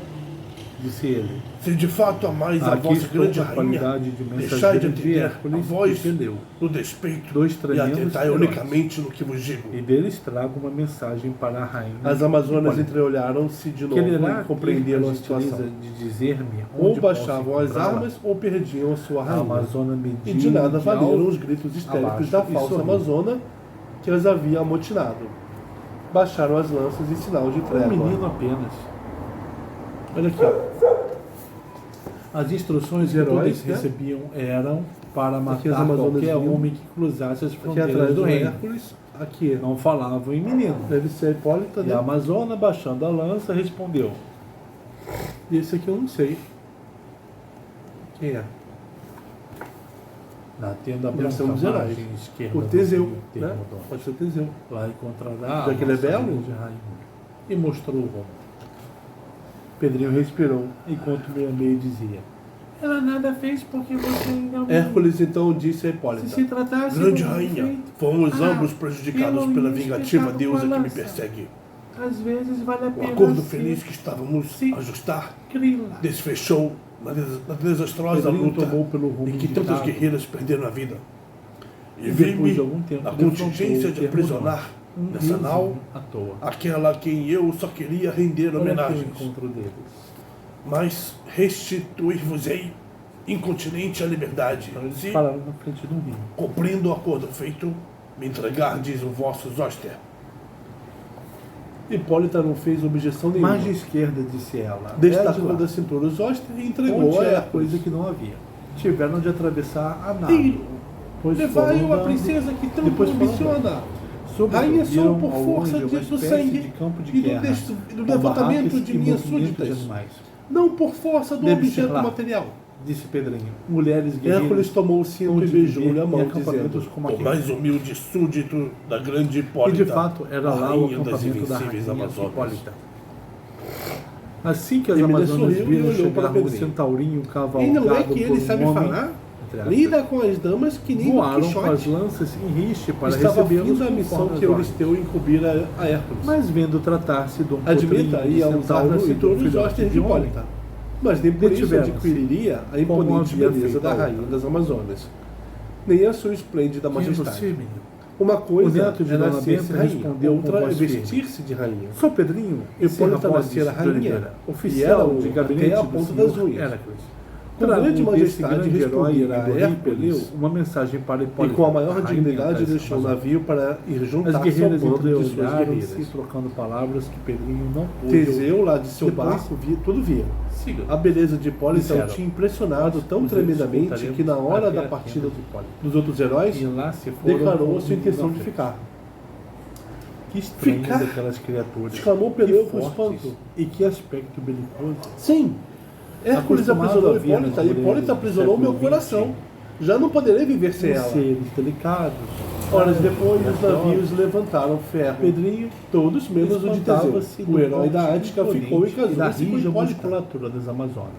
disse ele, Se de fato amais a aqui vossa estou grande com a rainha, qualidade de deixai de mensageiro de atender a Hércules e voz Peleu, do despeito dois e tremendos atentai heróis. unicamente no que vos digo. E deles trago uma mensagem para a rainha. As Amazonas Hipólita. entreolharam-se de novo Quererá e compreenderam a gentileza situação. de dizer-me Ou onde baixavam posso as encontrá-la? armas ou perdiam a sua A rainha. Amazona mediu E de nada de valeram alto os gritos histéricos abaixo da e falsa sorriu. Amazona que as havia amotinado. Baixaram as lanças em sinal de Um trégua. menino apenas. Olha aqui, ó. As instruções que Heróis, todos né? recebiam eram para Aqui matar as Amazonas qualquer vinham. homem que cruzasse as Aqui fronteiras atrás do do reino. Hércules, aqui. Não falavam em menino. Deve ser a Hipólita, E a né? Amazona, baixando a lança, respondeu: E esse aqui eu não sei. Quem é? na tenda Nós branca, somos heróis. margem esquerda O do Teseu, rio né? Termodoro. Pode ser o Teseu. Lá encontrará Já que ele é nossa belo? grande rainha. E mostrou o rosto. Pedrinho respirou. Enquanto meu meio dizia: ela nada fez porque você ainda não. Hércules então disse a Se Hipólita: se tratasse Grande de um rainha, feito, fomos Ah, ambos prejudicados pelo pela isso vingativa estava deusa com a que me lança. persegue. às vezes vale a O pena. acordo ser feliz que estávamos Sim. a ajustar Grila. desfechou na desastrosa Pedrinho luta tomou pelo rumo em que tantas indicado. guerreiras perderam a vida. E E depois vi-me de algum tempo, a contingência defrontou de o aprisionar Termodoro, nessa nau riozinho à toa. aquela a quem eu só queria render Olha aqui o homenagens. encontro deles. Mas restituir-vos-ei incontinente à liberdade, Então eles se, pararam na frente do rio. cumprindo o acordo feito, me entregardes o vosso Zóster. Hipólita não fez objeção nenhuma. Margem esquerda, disse ela. Destacou é de lá. da cintura os hóspedes e entregou Onde a era Hércules. coisa que não havia. Tiveram de atravessar a nave. Filho, Pois levai foram a andando, princesa que tanto depois foram ambiciona. Sobre Rainha sou viram por ao força longe uma do espécie sangue de campo de e do guerra, do com levantamento barracas de e minhas movimentos de súditas. animais. Não por força do Deve ser objeto lá. material. Disse Pedrinho. Mulheres guerreiras. Hércules tomou o cinto onde e beijou-lhe viver a mão, e acampamentos dizendo: como O aquele. mais humilde súdito da grande E Hipólita, de fato era a lá o rainha das acampamento da invencíveis rainha Amazonas. Hipólita. Assim que as Emília Amazonas sorriu e viram olhou chegar para um Pedrinho. centaurinho E cavalgado não é que por ele um sabe homem, falar? entre aspas, Lida com as damas que nem voaram Don com as Quixote. lanças em riche para Estava recebê-los vindo a missão conforme que as ordens. Euristeu incumbira a Hércules. Mas vendo tratar-se de um Admita, potrinho, ia de usar centauro na e de um cintura os filhote hóspedes de de homem, Hipólita. Mas nem por isso Detiveram-se, adquiriria a como imponente havia beleza feito da a rainha outra. das Amazonas, nem a sua esplêndida Quem é você, majestade. menino? Uma O coisa neto de era Dona ser Benta rainha, respondeu com outra é voz firme. vestir-se de rainha. Sou Pedrinho, Hipólita Hipólita nascera nascera rainha, rainha, e oficial era de o- gabinete até a do ponta senhor das unhas. Hércules. Com grande majestade respondeu a a Hércules uma mensagem para e Hipólita, com a maior rainha dignidade das deixou o Amazonas. navio para ir As juntar-se ao guerreiras bando de suas entreolharam-se, guerreiras. trocando palavras que Pedrinho não pôde. Teseu, lá de seu Depois- barco, tudo via. Siga. A beleza de Hipólita o Disseram, tinha impressionado tão "Nós tremendamente escutaremos que na hora até da a partida tenda de Hipólita." dos outros heróis, E lá se foram declarou a sua com intenção na de frente. ficar. Que estranho Ficar? daquelas criaturas. Exclamou Que Peleu com fortes espanto. E que aspecto belicoso. Sim, Hércules Acostumado aprisionou a ver nas Hipólita e Hipólita mulheres do aprisionou meu século coração. XX. Já não poderei viver sem ela. Seres delicados. Horas depois, os graciosos. navios levantaram ferro. Pedrinho, todos menos o de Teseu. espantava-se O do herói da porte Ática imponente ficou e e da casou-se com rija Hipólita. musculatura das Amazonas.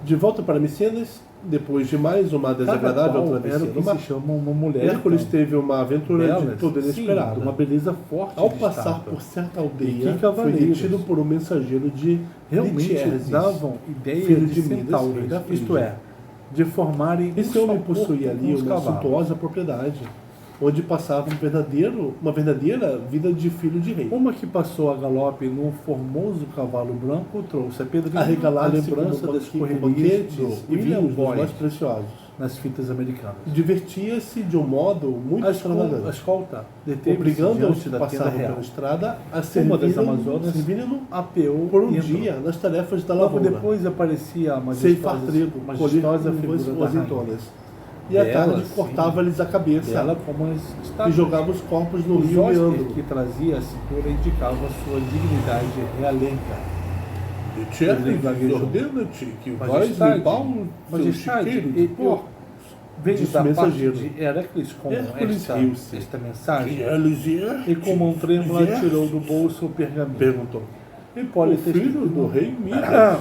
De volta para Micenas, depois de mais uma desagradável Cada qual era travessia o do que mar, se chama uma mulher. Hércules então. teve uma aventura de Belas, toda sim, inesperada. de uma beleza forte. Ao de passar estátua. por certa E aldeia, que foi cavaleiros. detido por um mensageiro de Realmente Litierses, davam ideia filho de de Midas, centauros, rei da isto Frígia. é, de formarem Esse um homem só corpo possuía com ali os uma cavalos. suntuosa propriedade, onde passava uma verdadeira vida de filho de rei. Uma que passou a galope num formoso cavalo branco trouxe a Pedrinho A a regalar-se lembrança das com correrias banquetes do e William vinhos dos mais Boyd preciosos. nas fitas americanas. Divertia-se de um modo muito A extravagante, escolta deteve-se obrigando os diante que da tenda passavam real. pela estrada a Uma das servirem-no Amazonas apeou por um e entrou. dia nas tarefas da Logo lavoura. depois aparecia a Ceifar trigo, colher majestosa uvas figura da ou rainha. azeitonas. E à Bela, tarde sim. cortava-lhes a cabeça Ela como as e estátuas. jogava os corpos no O rio Oscar Meandro. que trazia a cintura indicava sua dignidade realenca. Litierses, gaguejou. ordena-te que vais Majestade, limpar o seu Majestade, chiqueiro de porco. Veio Disse da o parte mensageiro. de Heracles com Hércules riu-se. esta mensagem Quem é Lisier? e com mão trêmula Lisier? tirou do bolso o pergaminho. Perguntou. O Hipólita filho do estendeu- rei Midas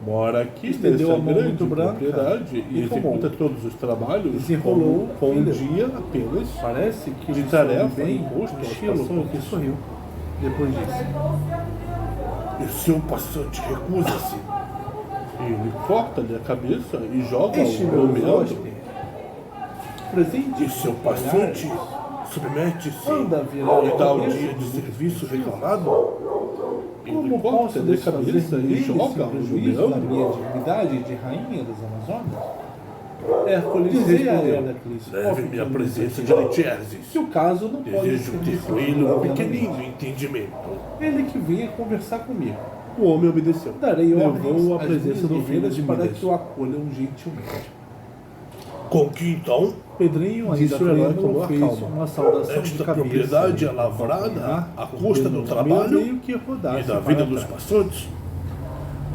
mora aqui Estendeu nessa a mão grande muito branca propriedade e e tomou. executa todos os trabalhos Desenrolou com um e deu. dia apenas. Parece que De lhe tarefa, soube bem imposto o aos estilo com que passantes. sorriu. Depois disse: E seu passante recusa-se. Ele corta-lhe a cabeça e joga Este o meu meandro. hóspede, presente E seu passante submete-se anda virar e dá o cabeça dia de do serviço reclamado. Ele Como corta posso lhe a cabeça desfazer e dele joga sem o prejuízo na minha meandro. dignidade de rainha das Amazonas? Hércules Dizia a respondeu: Heracles, Leve-me à presença de Litierses. que o caso não pode Desejo ser ter com ele um pequenino entendimento. Ele que venha conversar comigo. O homem obedeceu. Darei Levou ordens à às presença minhas do filho guerreiras de para Midas. que o acolham gentilmente. Com que então Pedrinho, Disse ainda o herói com trêmulo, maior fez calma. uma saudação de esta cabeça. propriedade é lavrada à custa do trabalho meio que rodasse e da para vida dos trás. passantes?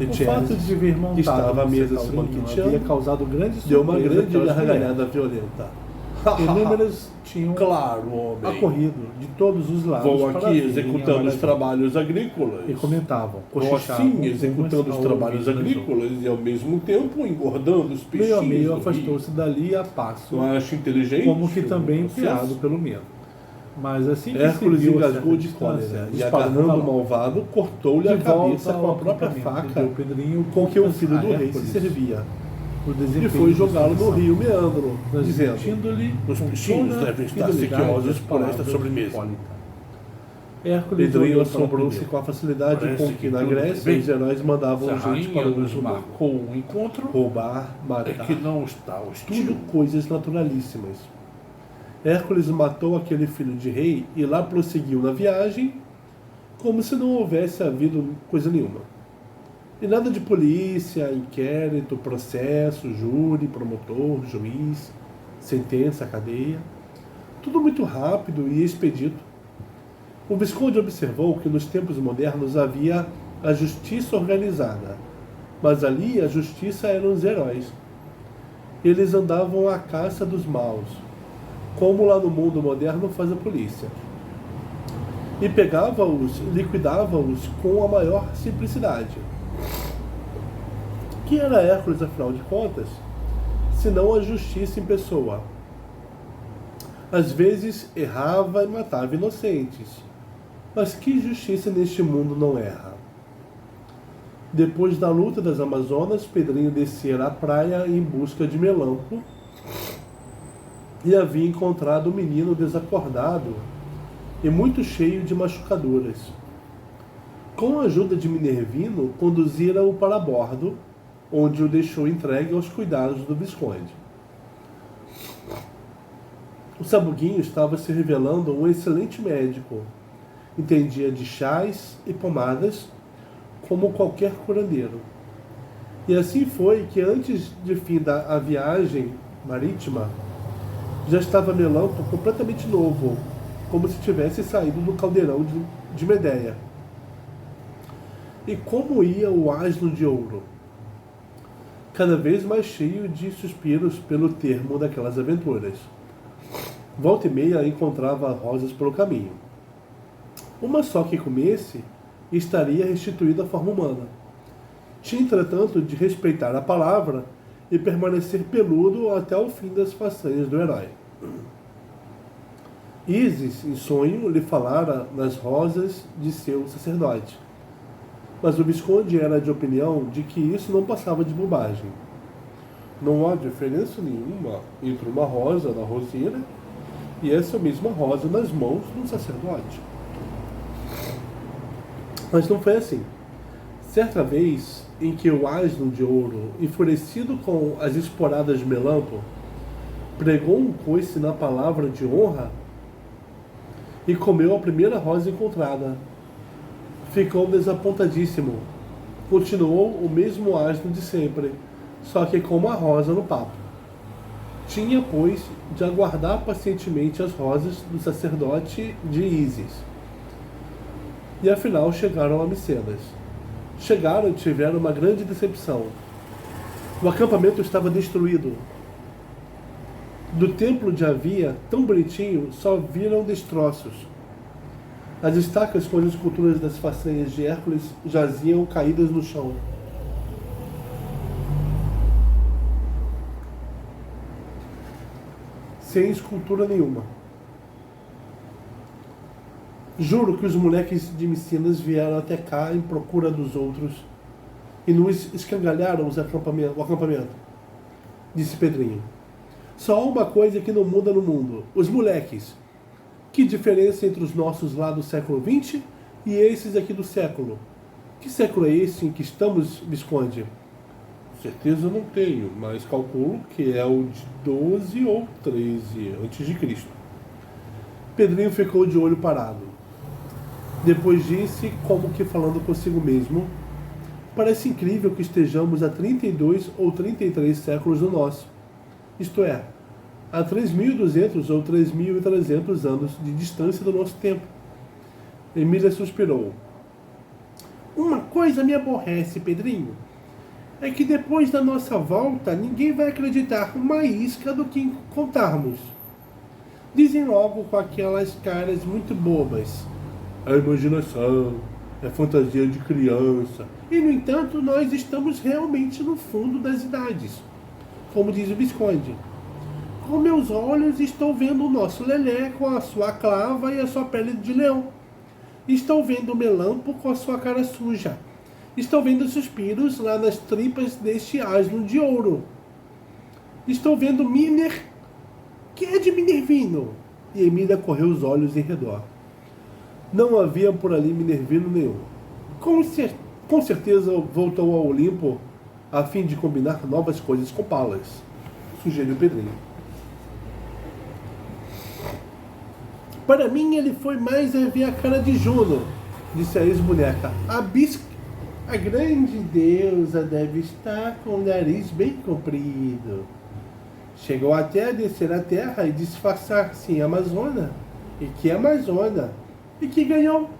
O fato de vir montado que estava à no mesa seu se cavalinho banqueteando, havia causado grande Deu uma surpresa grande àquelas gargalhada violenta. mulheres. Inúmeras tinham Claro, homem. acorrido de todos os lados Vou para aqui verem a executando os maravilha. trabalhos agrícolas. E comentavam, Vou cochichavam assim executando umas os ao trabalhos ouvido das agrícolas e ao mesmo tempo engordando os outras. Meio a peixinhos meio do rio. afastou-se dali a passo, Eu acho inteligente. como que também o processo. piado pelo medo. Mas assim que Hércules se viu a engasgou certa de distância, cólera e, disparou agarrando na o mão. malvado, cortou-lhe a De volta cabeça com a ao própria acampamento, faca deu Pedrinho com que o filho a do rei se Hércules servia. o E desempenho foi de jogá-lo sua no missão, rio Meandro, dizendo: transmitindo-lhe Os com peixinhos toda devem estar fidelidade sequiosos as por esta palavras sobremesa. de Hipólita. Hércules Pedrinho olhou para assombrou-se Pedro. com a facilidade Parece com que que na tudo Grécia bem. os heróis mandavam Se a gente para rainha o nos mundo marcou um encontro, roubar, é matar, que não está hostil. tudo coisas naturalíssimas. Hércules matou aquele filho de rei e lá prosseguiu na viagem como se não houvesse havido coisa nenhuma. E nada de polícia, inquérito, processo, júri, promotor, juiz, sentença, cadeia. Tudo muito rápido e expedito. O Visconde observou que nos tempos modernos havia a justiça organizada, mas ali a justiça eram os heróis. Eles andavam à caça dos maus, como lá no mundo moderno faz a polícia. E pegava-os, liquidava-os com a maior simplicidade. Que era Hércules, afinal de contas, senão a justiça em pessoa? Às vezes errava e matava inocentes. Mas que justiça neste mundo não erra? Depois da luta das Amazonas, Pedrinho descera à praia em busca de Melampo e havia encontrado um menino desacordado e muito cheio de machucaduras. Com a ajuda de Minervino, conduzira-o para bordo, onde o deixou entregue aos cuidados do Visconde. O Sabuguinho estava se revelando um excelente médico. Entendia de chás e pomadas como qualquer curandeiro. E assim foi que, antes de fim da viagem marítima, já estava Melampo completamente novo, como se tivesse saído do caldeirão de Medeia. E como ia o asno de ouro? Cada vez mais cheio de suspiros pelo termo daquelas aventuras. Volta e meia encontrava rosas pelo caminho. Uma só que comesse estaria restituída à forma humana. Tinha, entretanto, de respeitar a palavra e permanecer peludo até o fim das façanhas do herói. Ísis, em sonho, lhe falara nas rosas de seu sacerdote. Mas o Visconde era de opinião de que isso não passava de bobagem. Não há diferença nenhuma entre uma rosa na roseira e essa mesma rosa nas mãos do sacerdote. Mas não foi assim. Certa vez, em que o asno de ouro, enfurecido com as esporadas de Melampo, pregou um coice na palavra de honra e comeu a primeira rosa encontrada. Ficou desapontadíssimo. Continuou o mesmo asno de sempre, só que com uma rosa no papo. Tinha, pois, de aguardar pacientemente as rosas do sacerdote de Ísis. E afinal chegaram a Micenas. Chegaram e tiveram uma grande decepção. O acampamento estava destruído. Do templo de Havia, tão bonitinho, só viram destroços. As estacas com as esculturas das façanhas de Hércules jaziam caídas no chão. Sem escultura nenhuma. Juro que os moleques de Micenas vieram até cá em procura dos outros e nos escangalharam o acampamento, disse Pedrinho. Só há uma coisa que não muda no mundo: os moleques. Que diferença entre os nossos lá do século XX e esses aqui do século? Que século é esse em que estamos, Visconde? Certeza não tenho, mas calculo que é o de 12 ou 13 antes de Cristo. Pedrinho ficou de olho parado. Depois disse, como que falando consigo mesmo: parece incrível que estejamos a 32 ou 33 séculos do nosso. Isto é, a 3.200 ou 3.300 anos de distância do nosso tempo. Emília suspirou. Uma coisa me aborrece, Pedrinho. É que depois da nossa volta, ninguém vai acreditar uma isca do que contarmos. Dizem logo com aquelas caras muito bobas: é imaginação, é fantasia de criança. E, no entanto, nós estamos realmente no fundo das idades, como diz o Visconde. Com meus olhos estou vendo o nosso Lelé com a sua clava e a sua pele de leão. Estou vendo o Melampo com a sua cara suja. Estou vendo suspiros lá nas tripas deste asno de ouro. Estou vendo Miner. Que é de Minervino? E Emília correu os olhos em redor. Não havia por ali Minervino nenhum. Com certeza voltou ao Olimpo a fim de combinar novas coisas com Palas, sugeriu Pedrinho. Para mim, ele foi mais a ver a cara de Juno, disse a ex-boneca. A grande deusa deve estar com o nariz bem comprido. Chegou até a descer a terra e disfarçar-se em Amazona. E que Amazona? E que ganhou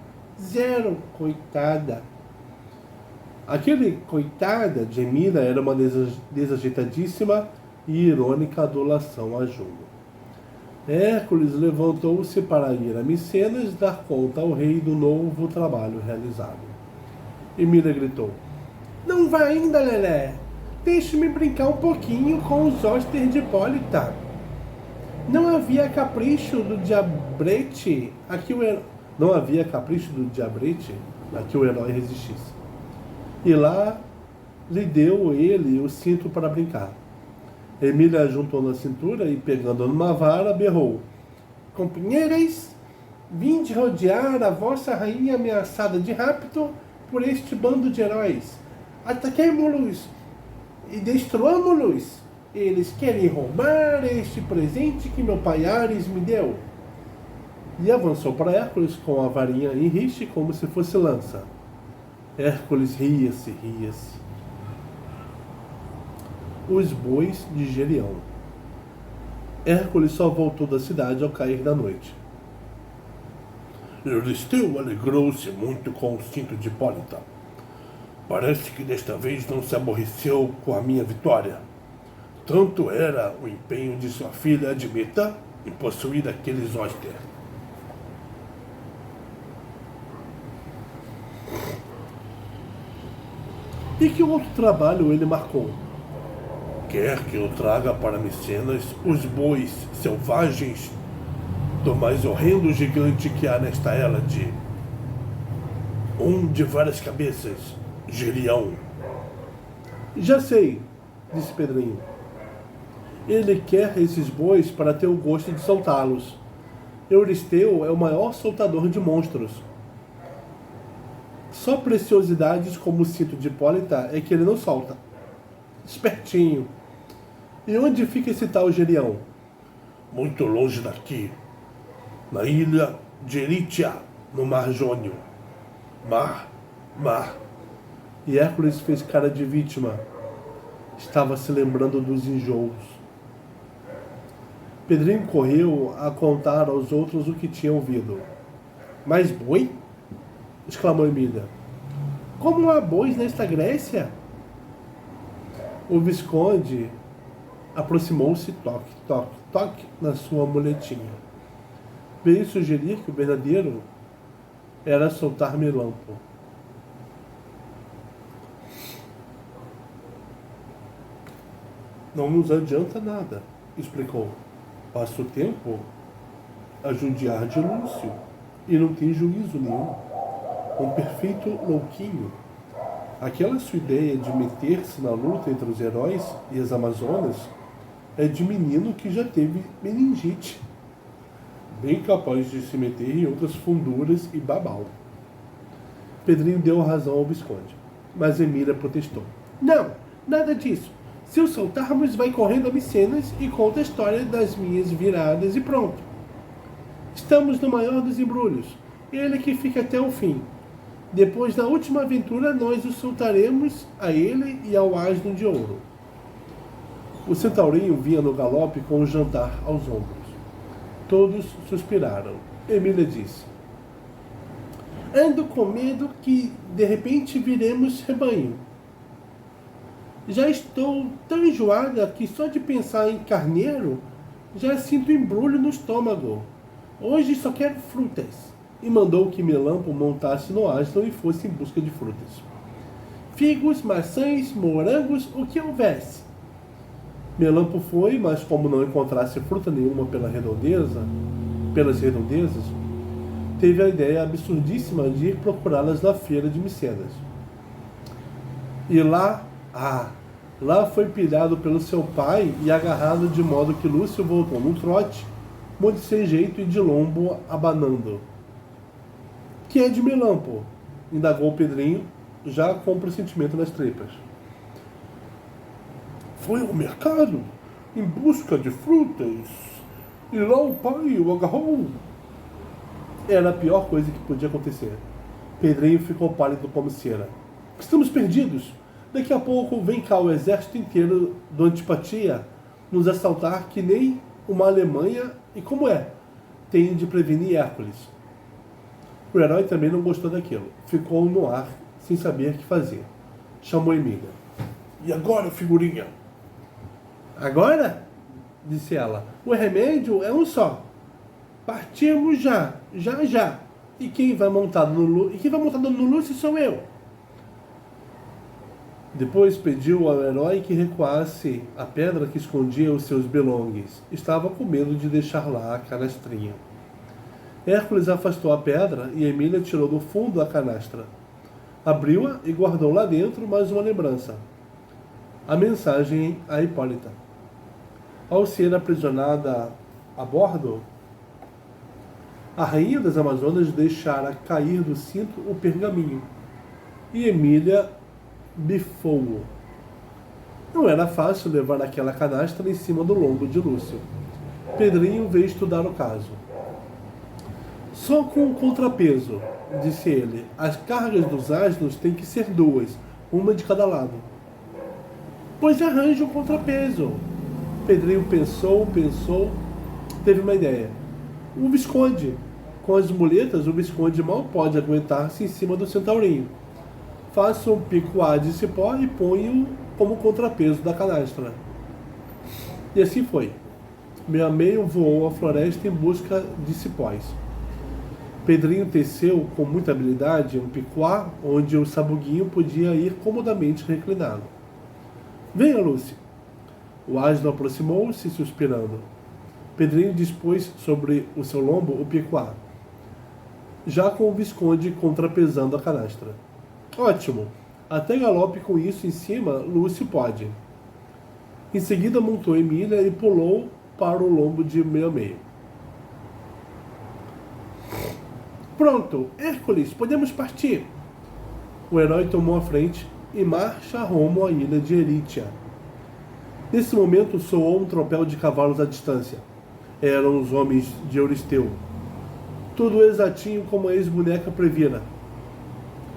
0, coitada. Aquele coitada de Emília era uma desajeitadíssima e irônica adulação a Juno. Hércules levantou-se para ir a Micenas dar conta ao rei do novo trabalho realizado. Emília gritou: Não vá ainda, Lelé! Deixe-me brincar um pouquinho com os hóspedes de Hipólita. Não havia capricho do diabrete a que o herói resistisse. E lá lhe deu ele o cinto para brincar. Emília juntou na cintura e, pegando numa vara, berrou: Companheiras, vinde rodear a vossa rainha ameaçada de rapto por este bando de heróis. Ataquemo-los! e destruamos-los. Eles querem roubar este presente que meu pai Ares me deu. E avançou para Hércules com a varinha em riste como se fosse lança. Hércules ria-se. Os bois de Gerião. Hércules só voltou da cidade ao cair da noite. Euristeu alegrou-se muito com o cinto de Hipólita. Parece que desta vez não se aborreceu com a minha vitória. Tanto era o empenho de sua filha Admeta em possuir aquele zoster. E que outro trabalho ele marcou? Quer que eu traga para Micenas os bois selvagens do mais horrendo gigante que há nesta Hélade. Um de várias cabeças, Gerião. Já sei, disse Pedrinho. Ele quer esses bois para ter o gosto de soltá-los. Euristeu é o maior soltador de monstros. Só preciosidades como o cinto de Hipólita é que ele não solta. Espertinho. E onde fica esse tal Gerião? Muito longe daqui, na ilha de Eritia, no Mar Jônio. Mar. E Hércules fez cara de vítima. Estava se lembrando dos enjoos. Pedrinho correu a contar aos outros o que tinha ouvido. Mais boi? Exclamou Emília. Como há bois nesta Grécia? O Visconde aproximou-se, toque na sua muletinha. Veio sugerir que o verdadeiro era soltar Melampo. Não nos adianta nada, explicou. Passa o tempo a judiar de Lúcio e não tem juízo nenhum. Um perfeito louquinho. Aquela sua ideia de meter-se na luta entre os heróis e as Amazonas é de menino que já teve meningite. Bem capaz de se meter em outras funduras e babau. Pedrinho deu razão ao Visconde, mas Emília protestou. Não, nada disso. Se o soltarmos, vai correndo a Micenas e conta a história das minhas viradas e pronto. Estamos no maior dos embrulhos. Ele que fica até o fim. Depois da última aventura, nós o soltaremos a ele e ao asno de ouro. O centaurinho vinha no galope com o jantar aos ombros. Todos suspiraram. Emília disse: ando com medo que, de repente, viremos rebanho. Já estou tão enjoada que só de pensar em carneiro já sinto embrulho no estômago. Hoje só quero frutas. E mandou que Melampo montasse no asno e fosse em busca de frutas. Figos, maçãs, morangos, o que houvesse. Melampo foi, mas como não encontrasse fruta nenhuma pelas redondezas, teve a ideia absurdíssima de ir procurá-las na feira de Micenas. E lá foi pilhado pelo seu pai e agarrado de modo que Lúcio voltou num trote, muito sem jeito e de lombo abanando. Que é de Melampo? Indagou Pedrinho, já com pressentimento nas tripas. Foi ao mercado em busca de frutas e lá o pai o agarrou. Era a pior coisa que podia acontecer. Pedrinho ficou pálido como cera. Estamos perdidos. Daqui a pouco vem cá o exército inteiro do Antipatia nos assaltar que nem uma Alemanha. E como é? Tem de prevenir Hércules. O herói também não gostou daquilo. Ficou no ar, sem saber o que fazer. Chamou Emília. E agora, figurinha? Agora? Disse ela. O remédio é um só. Partimos já. E quem vai montado no Lúcio sou eu. Depois pediu ao herói que recuasse a pedra que escondia os seus belongues. Estava com medo de deixar lá a canastrinha. Hércules afastou a pedra e Emília tirou do fundo a canastra. Abriu-a e guardou lá dentro mais uma lembrança. A mensagem a Hipólita. Ao ser aprisionada a bordo, a rainha das Amazonas deixara cair do cinto o pergaminho. E Emília bifou-o. Não era fácil levar aquela canastra em cima do lombo de Lúcio. Pedrinho veio estudar o caso. Só com um contrapeso, disse ele. As cargas dos asnos têm que ser 2, uma de cada lado. Pois arranje um contrapeso. Pedrinho pensou, teve uma ideia. O Visconde. Com as muletas, o Visconde mal pode aguentar-se em cima do centaurinho. Faça um picoá de cipó e ponha-o como contrapeso da canastra. E assim foi. Meio a meio voou a floresta em busca de cipós. Pedrinho teceu com muita habilidade um picoá onde o sabuguinho podia ir comodamente reclinado. Venha, Lúcia. O asno aproximou-se, suspirando. Pedrinho dispôs sobre o seu lombo o picoá, já com o Visconde contrapesando a canastra. Ótimo! Até galope com isso em cima, Lúcio pode. Em seguida montou Emília e pulou para o lombo de meio a meio. Pronto, Hércules, podemos partir! O herói tomou a frente e marcha rumo à ilha de Erítia. Nesse momento soou um tropel de cavalos à distância. Eram os homens de Euristeu. Tudo exatinho como a ex-boneca previra.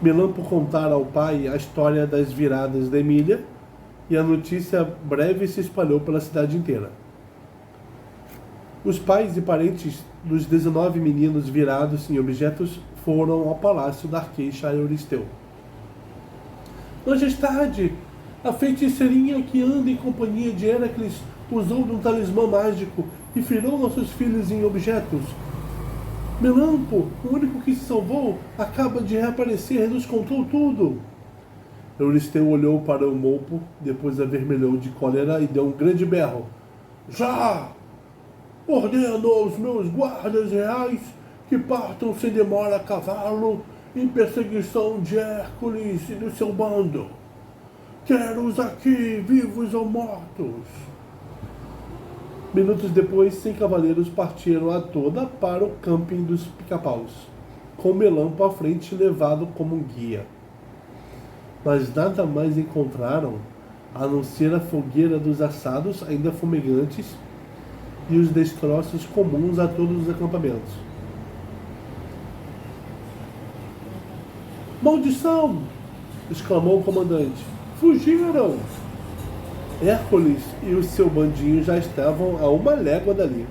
Melampo contara ao pai a história das viradas da Emília e a notícia breve se espalhou pela cidade inteira. Os pais e parentes dos 19 meninos virados em objetos foram ao palácio da arqueixa Euristeu. Majestade, a feiticeirinha que anda em companhia de Hércules usou de um talismã mágico e firou nossos filhos em objetos. Melampo, o único que se salvou, acaba de reaparecer e nos contou tudo. Euristeu olhou para o mopo, depois avermelhou de cólera e deu um grande berro. Já! Ordeno aos meus guardas reais que partam sem demora a cavalo em perseguição de Hércules e do seu bando. Quero-os aqui, vivos ou mortos. Minutos depois, 100 cavaleiros partiram a toda para o camping dos Pica-Paus, com Melampo à frente levado como um guia. Mas nada mais encontraram a não ser a fogueira dos assados ainda fumegantes e os destroços comuns a todos os acampamentos. Maldição! Exclamou o comandante. Fugiram! Hércules e o seu bandinho já estavam a 1 légua dali.